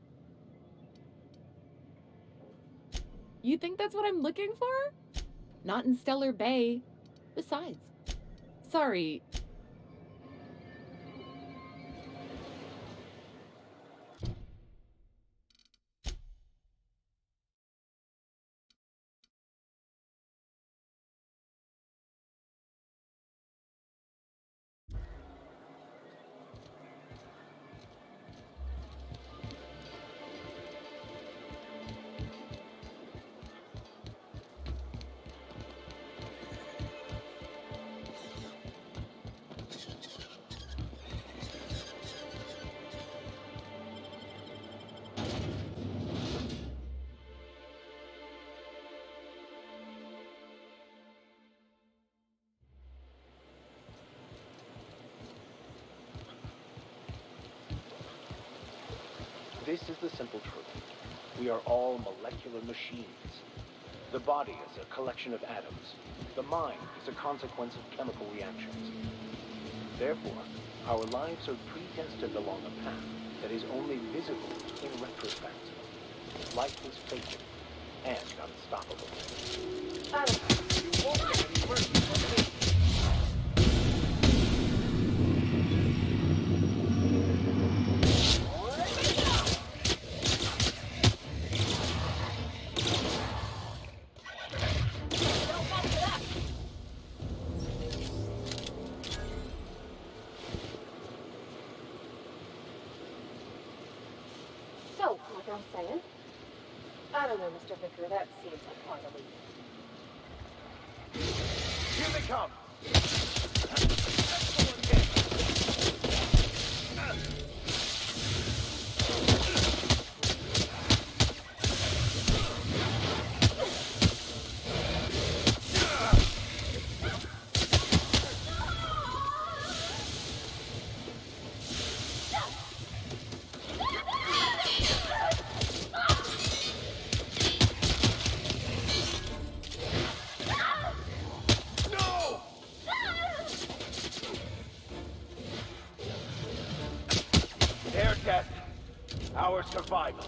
You think that's what I'm looking for? Not in Stellar Bay. Besides... Sorry. This is the simple truth. We are all molecular machines. The body is a collection of atoms. The mind is a consequence of chemical reactions. Therefore, our lives are predestined along a path that is only visible in retrospect. Life is fated and unstoppable. You won't get any worse than me. So, like I was saying, I don't know, Mr. Vicar, that seems like quite a leap. Here they come! your survival.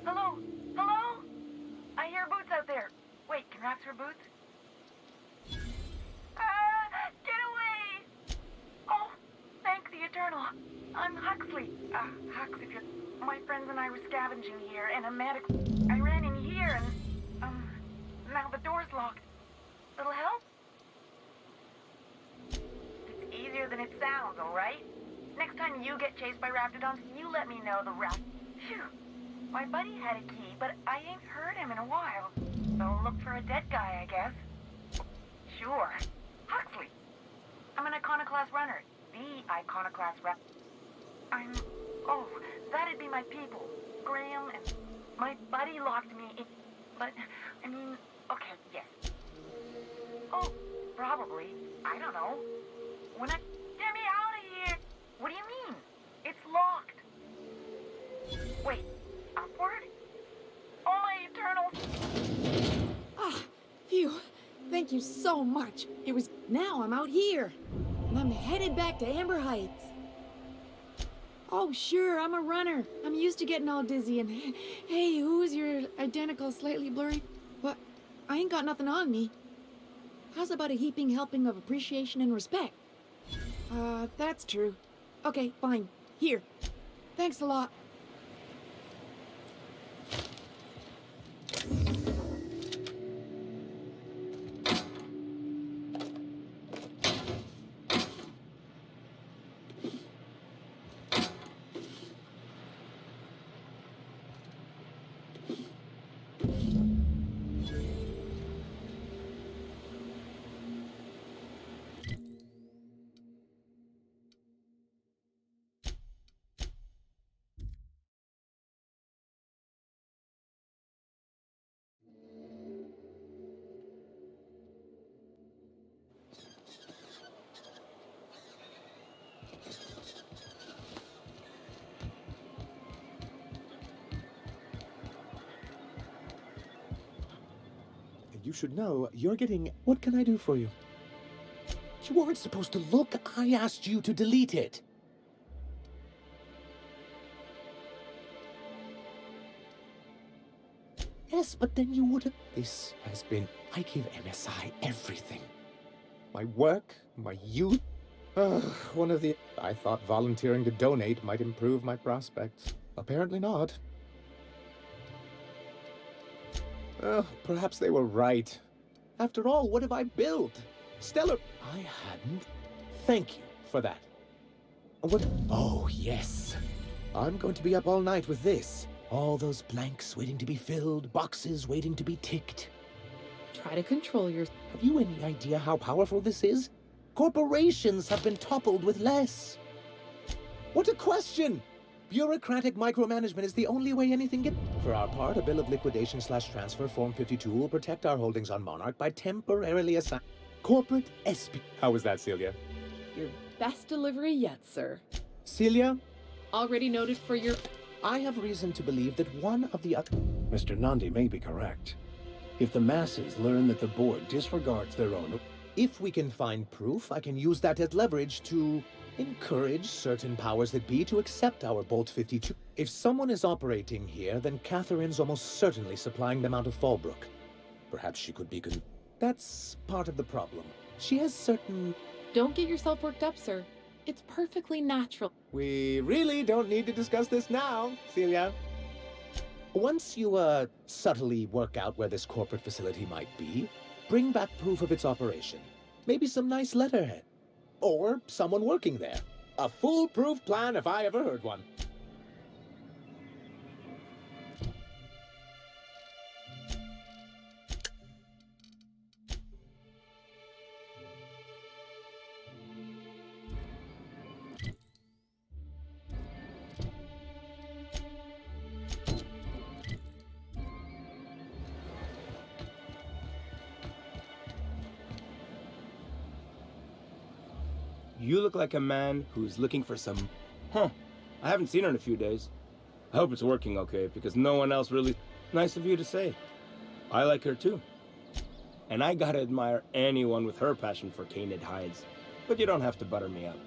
Hello? Hello? I hear boots out there. Wait, can rats hear boots? Get away! Oh, thank the Eternal. I'm Huxley. Hux, if you're... My friends and I were scavenging here, and I ran in here, and, now the door's locked. Little help? It's easier than it sounds, alright? Next time you get chased by raptidons, you let me know the route. Phew. My buddy had a key, but I ain't heard him in a while. So look for a dead guy, I guess. Sure. Huxley. I'm an iconoclast runner. The iconoclast rep. Oh, that'd be my people. Graham and my buddy locked me in. But, I mean, okay, yes. Oh, probably. I don't know. Get me out of here! What do you mean? It's locked. Wait. Upward? Oh, my Eternals! Ah, phew. Thank you so much. Now I'm out here. And I'm headed back to Amber Heights. Oh, sure, I'm a runner. I'm used to getting all dizzy and... Hey, who's your identical, slightly blurry? What? I ain't got nothing on me. How's about a heaping helping of appreciation and respect? That's true. Okay, fine. Here. Thanks a lot. You should know, you're getting... What can I do for you? You weren't supposed to look. I asked you to delete it. Yes, but then you would have... This has been... I give MSI everything. My work, my youth. One of the... I thought volunteering to donate might improve my prospects. Apparently not. Well, perhaps they were right. After all, what have I built? Stellar... I hadn't. Thank you for that. What... Oh, yes. I'm going to be up all night with this. All those blanks waiting to be filled, boxes waiting to be ticked. Try to control your... Have you any idea how powerful this is? Corporations have been toppled with less. What a question! Bureaucratic micromanagement is the only way anything gets... For our part, a bill of liquidation/transfer Form 52 will protect our holdings on Monarch by temporarily assigning corporate SP. How was that, Celia? Your best delivery yet, sir. Celia? Already noted for your... I have reason to believe that one of the other... Mr. Nandi may be correct. If the masses learn that the board disregards their own... If we can find proof, I can use that as leverage to encourage certain powers that be to accept our Bolt 52. If someone is operating here, then Catherine's almost certainly supplying them out of Fallbrook. Perhaps she could be That's part of the problem. She has certain... Don't get yourself worked up, sir. It's perfectly natural. We really don't need to discuss this now, Celia. Once you, subtly work out where this corporate facility might be, bring back proof of its operation. Maybe some nice letterhead. Or someone working there. A foolproof plan if I ever heard one. You look like a man who's looking for some... Huh. I haven't seen her in a few days. I hope it's working okay, because no one else really... Nice of you to say. I like her too. And I gotta admire anyone with her passion for canid hides. But you don't have to butter me up.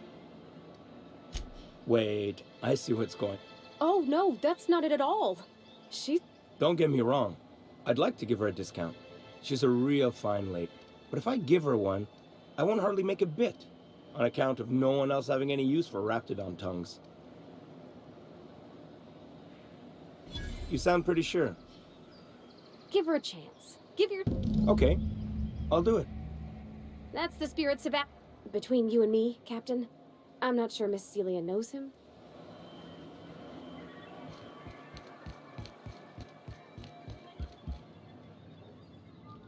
Wait, I see what's going... Oh, no, that's not it at all. She... Don't get me wrong. I'd like to give her a discount. She's a real fine lady. But if I give her one, I won't hardly make a bit. On account of no one else having any use for Raptidon tongues. You sound pretty sure. Give her a chance. Give your... Okay, I'll do it. That's the spirit, Sebastian. Between you and me, Captain, I'm not sure Miss Celia knows him.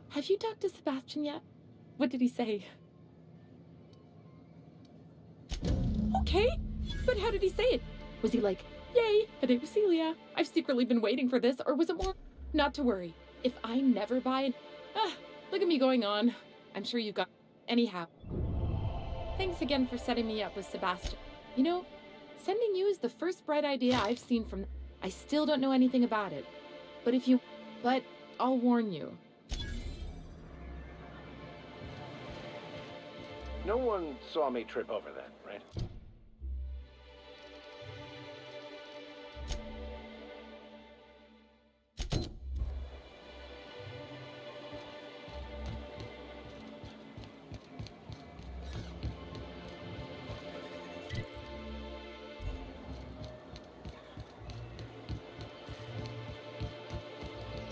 Have you talked to Sebastian yet? What did he say? Okay, but how did he say it? Was he like, yay, a date with Celia? I've secretly been waiting for this, or was it more, not to worry, if I never buy it? Look at me going on. I'm sure you got... Anyhow. Thanks again for setting me up with Sebastian. You know, sending you is the first bright idea I've seen from... I still don't know anything about it. But if you... But I'll warn you. No one saw me trip over that, right?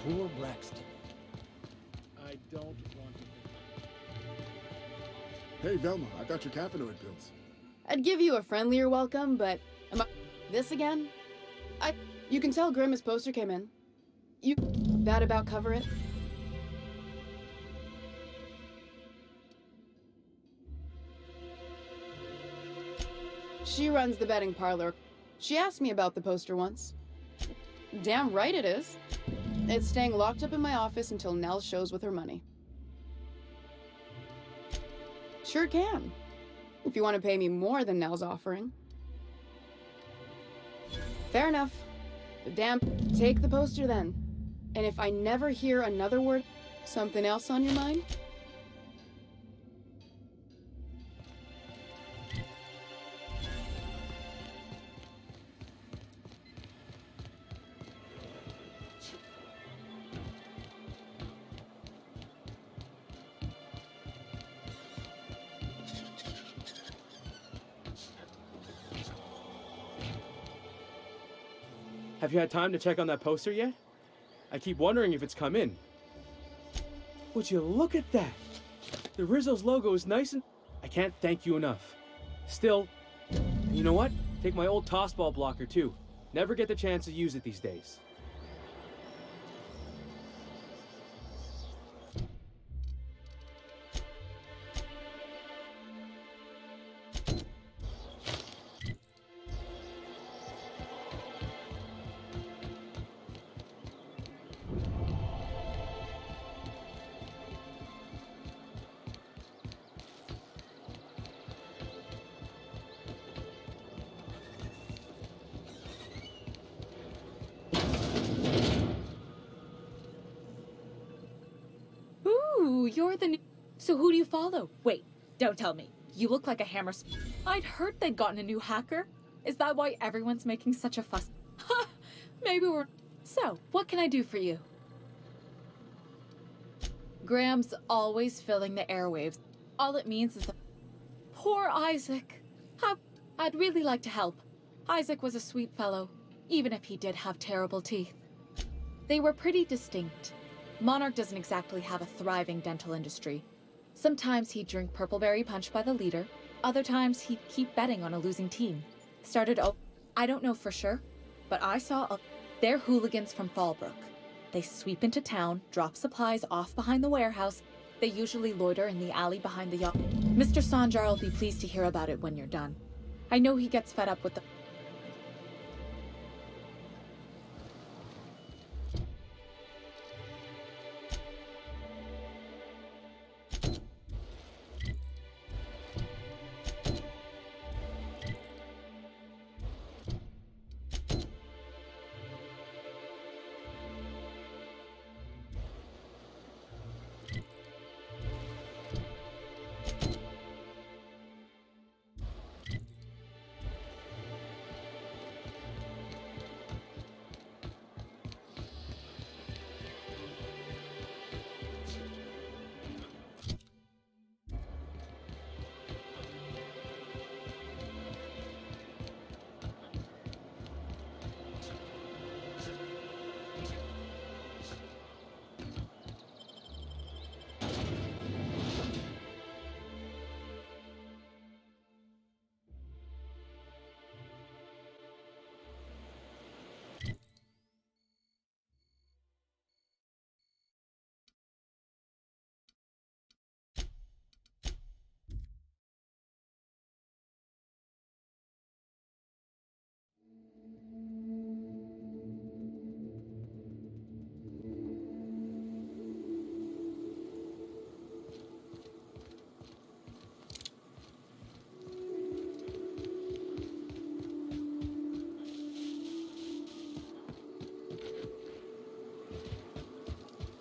Poor Braxton. I don't want to... Hey, Velma, I got your caffeinoid pills. I'd give you a friendlier welcome, but... This again? You can tell Grima's poster came in. That about cover it? She runs the betting parlor. She asked me about the poster once. Damn right it is. It's staying locked up in my office until Nell shows with her money. Sure can. If you want to pay me more than Nell's offering. Fair enough. But damn, take the poster then. And if I never hear another word, something else on your mind? Have you had time to check on that poster yet? I keep wondering if it's come in. Would you look at that? The Rizzo's logo is nice and... I can't thank you enough. Still, you know what? Take my old tossball blocker too. Never get the chance to use it these days. Ooh, you're the new... So who do you follow? Wait, don't tell me. You look like a hammer I'd heard they'd gotten a new hacker. Is that why everyone's making such a fuss? Ha! Maybe we're... So, what can I do for you? Graham's always filling the airwaves. All it means is that... Poor Isaac. How... I'd really like to help. Isaac was a sweet fellow, even if he did have terrible teeth. They were pretty distinct. Monarch doesn't exactly have a thriving dental industry. Sometimes he'd drink purpleberry punch by the liter. Other times he'd keep betting on a losing team. I don't know for sure, but I saw they're hooligans from Fallbrook. They sweep into town, drop supplies off behind the warehouse. They usually loiter in the alley behind the yacht. Mr. Sanjar will be pleased to hear about it when you're done. I know he gets fed up with the...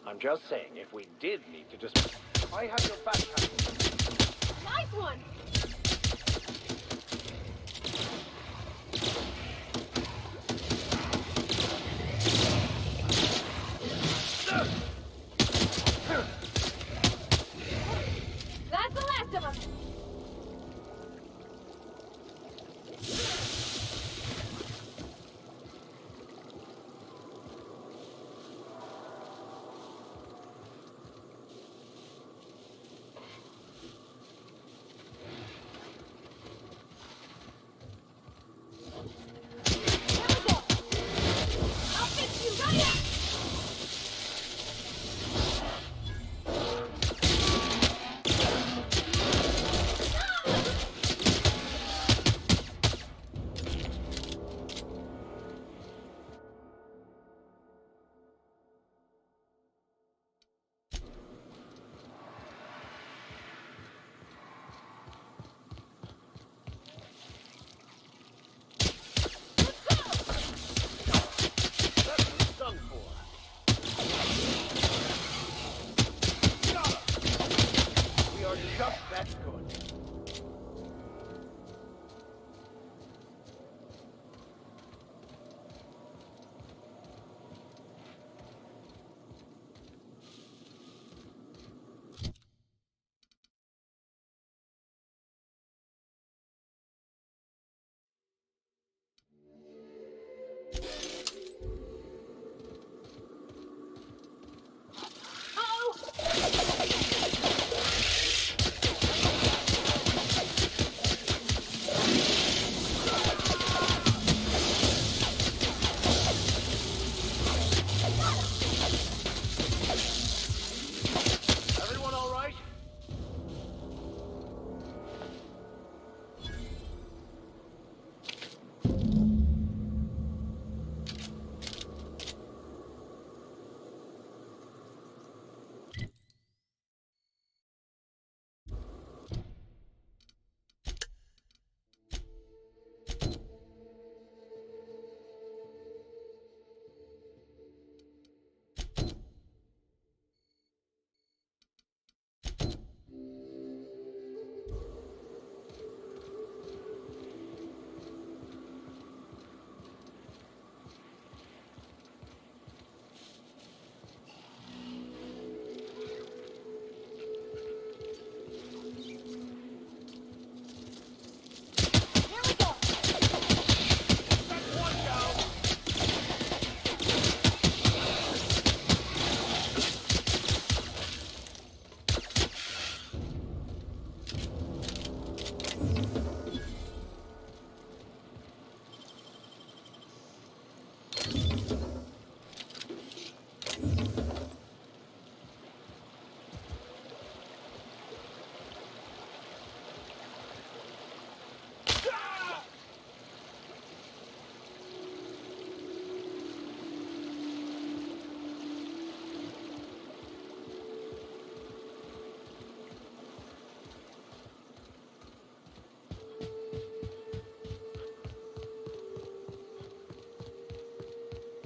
I'm just saying, if we did need to just... I have your backpack. Nice one! That's the last of us!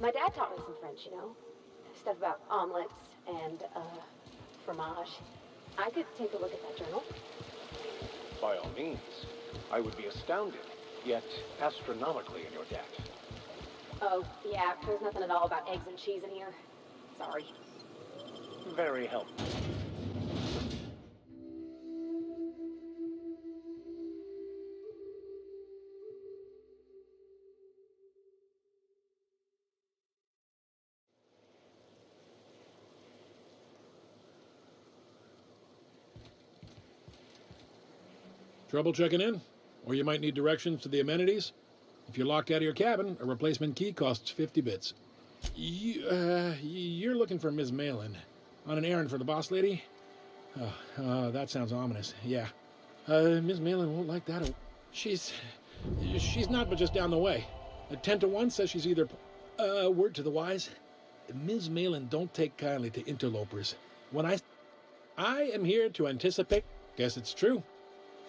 My dad taught me some French, you know? Stuff about omelets and, fromage. I could take a look at that journal. By all means. I would be astounded, yet astronomically in your debt. Oh, yeah, there's nothing at all about eggs and cheese in here. Sorry. Very helpful. Trouble checking in? Or you might need directions to the amenities? If you're locked out of your cabin, a replacement key costs 50 bits. You're looking for Ms. Malin. On an errand for the boss lady? That sounds ominous. Yeah. Ms. Malin won't like that. She's not but just down the way. A 10 to 1 says she's either... word to the wise. Ms. Malin don't take kindly to interlopers. When I am here to anticipate... Guess it's true.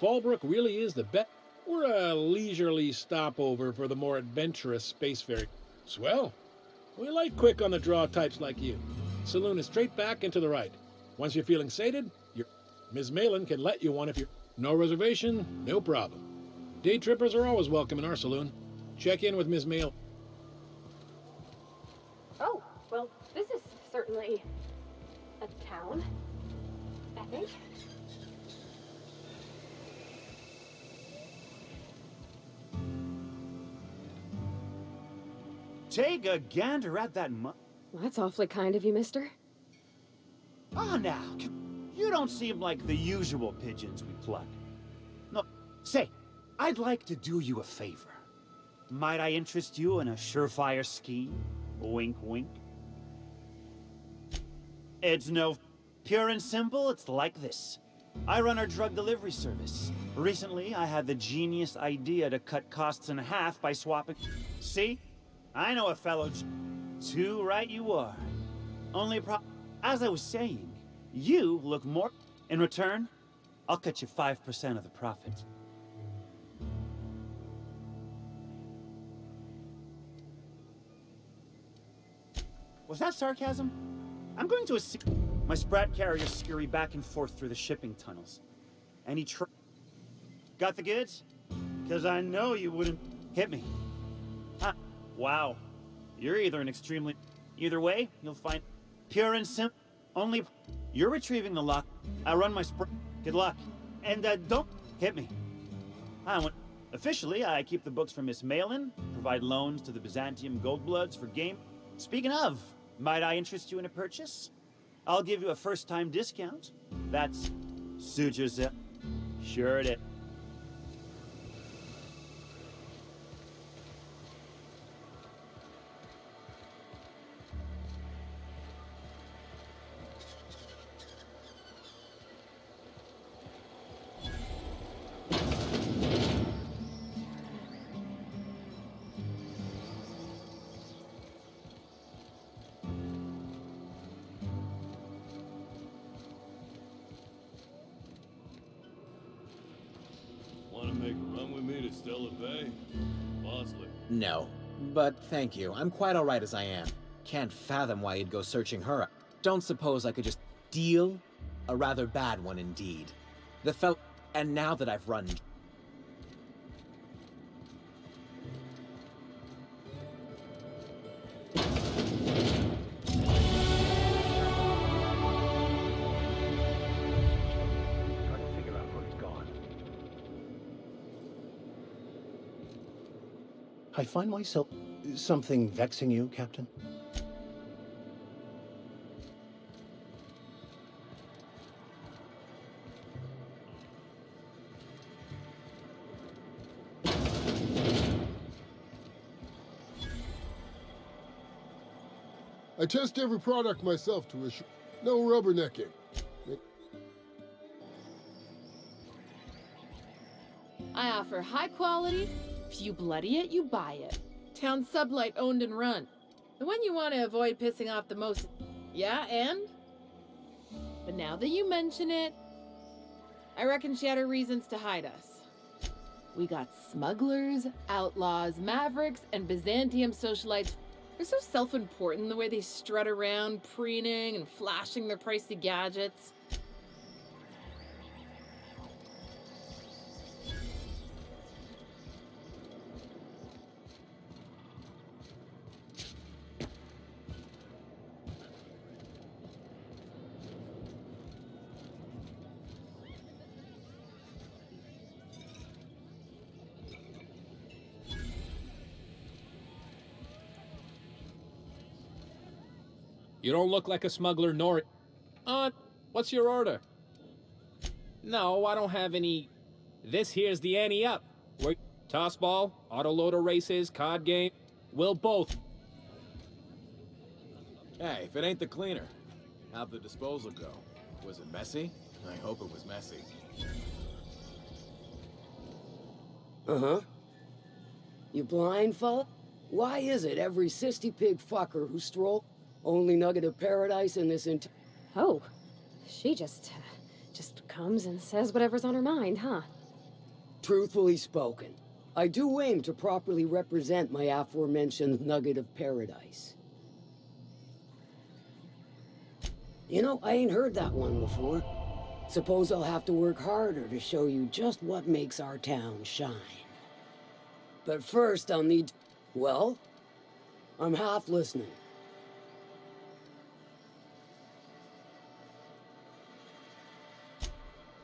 Fallbrook really is the best. We're a leisurely stopover for the more adventurous spacefaring. Swell. We like quick on the draw types like you. Saloon is straight back and to the right. Once you're feeling sated, Ms. Malin can let you one if you're... No reservation, no problem. Day trippers are always welcome in our saloon. Check in with Ms. Malin. Oh, well, this is certainly a town, I think. Take a gander at that Well, that's awfully kind of you, mister. Ah, now, you don't seem like the usual pigeons we pluck. No, say, I'd like to do you a favor. Might I interest you in a surefire scheme? Wink, wink. It's pure and simple, it's like this. I run our drug delivery service. Recently, I had the genius idea to cut costs in half by swapping... See? I know a fellow... Too right you are. As I was saying, you look more... In return, I'll cut you 5% of the profit. Was that sarcasm? I'm going to assume... My Sprat carrier scurry back and forth through the shipping tunnels. And he Got the goods? Because I know you wouldn't hit me. Huh. Wow. You're either an extremely... Either way, you'll find... Pure and simple. Only... You're retrieving the lock. I run my Good luck. And, don't hit me. Officially, I keep the books for Miss Malin, provide loans to the Byzantium Goldbloods for game... Speaking of, might I interest you in a purchase? I'll give you a first-time discount. That's... Suit yourself. Sure it is. No, but thank you. I'm quite all right as I am. Can't fathom why you'd go searching her up. Don't suppose I could just deal? A rather bad one indeed. And now that I've run... I find myself... Something vexing you, Captain? I test every product myself to assure... No rubbernecking. I offer high quality. If you bloody it, you buy it. Town sublight owned and run. The one you want to avoid pissing off the most. Yeah, and? But now that you mention it, I reckon she had her reasons to hide us. We got smugglers, outlaws, mavericks, and Byzantium socialites. They're so self-important the way they strut around, preening and flashing their pricey gadgets. You don't look like a smuggler, nor... what's your order? No, I don't have any... This here's the ante up. Wait, toss ball, autoloader races, card game. We'll both. Hey, if it ain't the cleaner, how'd the disposal go? Was it messy? I hope it was messy. Uh-huh. You blind fella? Why is it every sissy pig fucker who stroll only nugget of paradise in this Oh, she just comes and says whatever's on her mind, huh? Truthfully spoken, I do aim to properly represent my aforementioned nugget of paradise. You know, I ain't heard that one before. Suppose I'll have to work harder to show you just what makes our town shine. But first I'll need... Well, I'm half listening.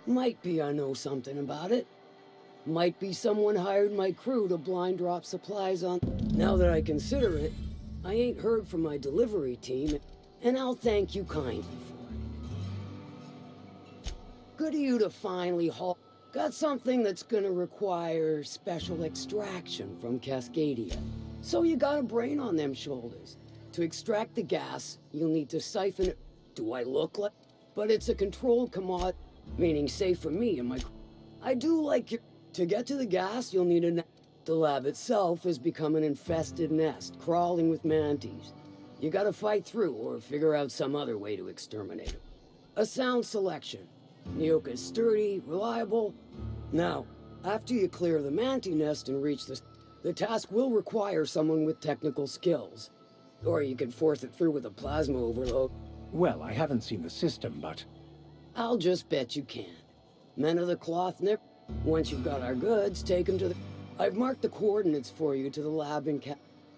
Might be I know something about it. Might be someone hired my crew to blind drop supplies on... Now that I consider it, I ain't heard from my delivery team, and I'll thank you kindly for it. Good of you to finally haul... Got something that's gonna require special extraction from Cascadia. So you got a brain on them shoulders. To extract the gas, you'll need to siphon it... Do I look like... But it's a controlled commodity. Meaning safe for me and my... I do like it. To get to the gas, you'll need a... The lab itself has become an infested nest, crawling with mantis. You gotta fight through or figure out some other way to exterminate them. A sound selection. Nyoka's sturdy, reliable. Now, after you clear the mantis nest and reach the task will require someone with technical skills. Or you could force it through with a plasma overload. Well, I haven't seen the system, but... I'll just bet you can. Men of the cloth nip. Once you've got our goods, take them to the... I've marked the coordinates for you to the lab in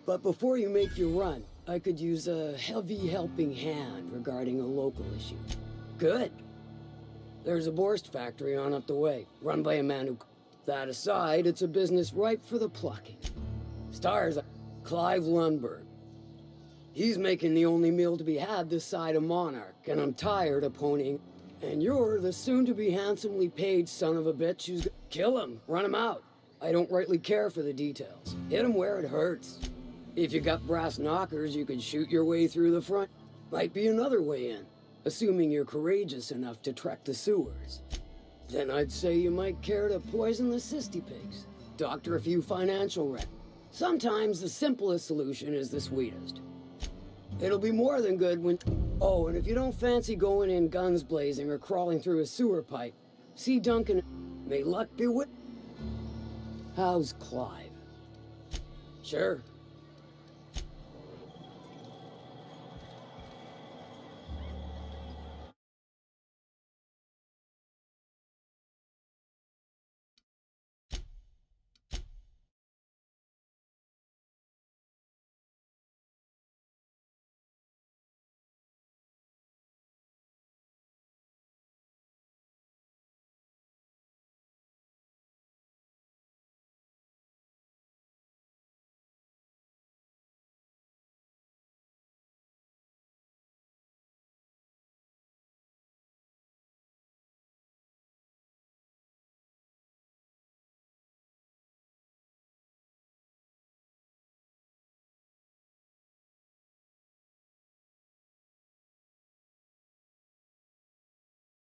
But before you make your run, I could use a heavy helping hand regarding a local issue. Good. There's a Borst factory on up the way, run by a man who... That aside, it's a business ripe for the plucking. Stars, Clive Lundberg. He's making the only meal to be had this side of Monarch, and I'm tired of ponying... And you're the soon-to-be handsomely paid son of a bitch who's... Kill him, run him out. I don't rightly care for the details. Hit him where it hurts. If you got brass knockers, you could shoot your way through the front. Might be another way in, assuming you're courageous enough to trek the sewers. Then I'd say you might care to poison the cysty pigs. Doctor a few financial rent. Sometimes the simplest solution is the sweetest. It'll be more than good when... Oh, and if you don't fancy going in guns blazing or crawling through a sewer pipe, see Duncan... May luck be with... How's Clive? Sure,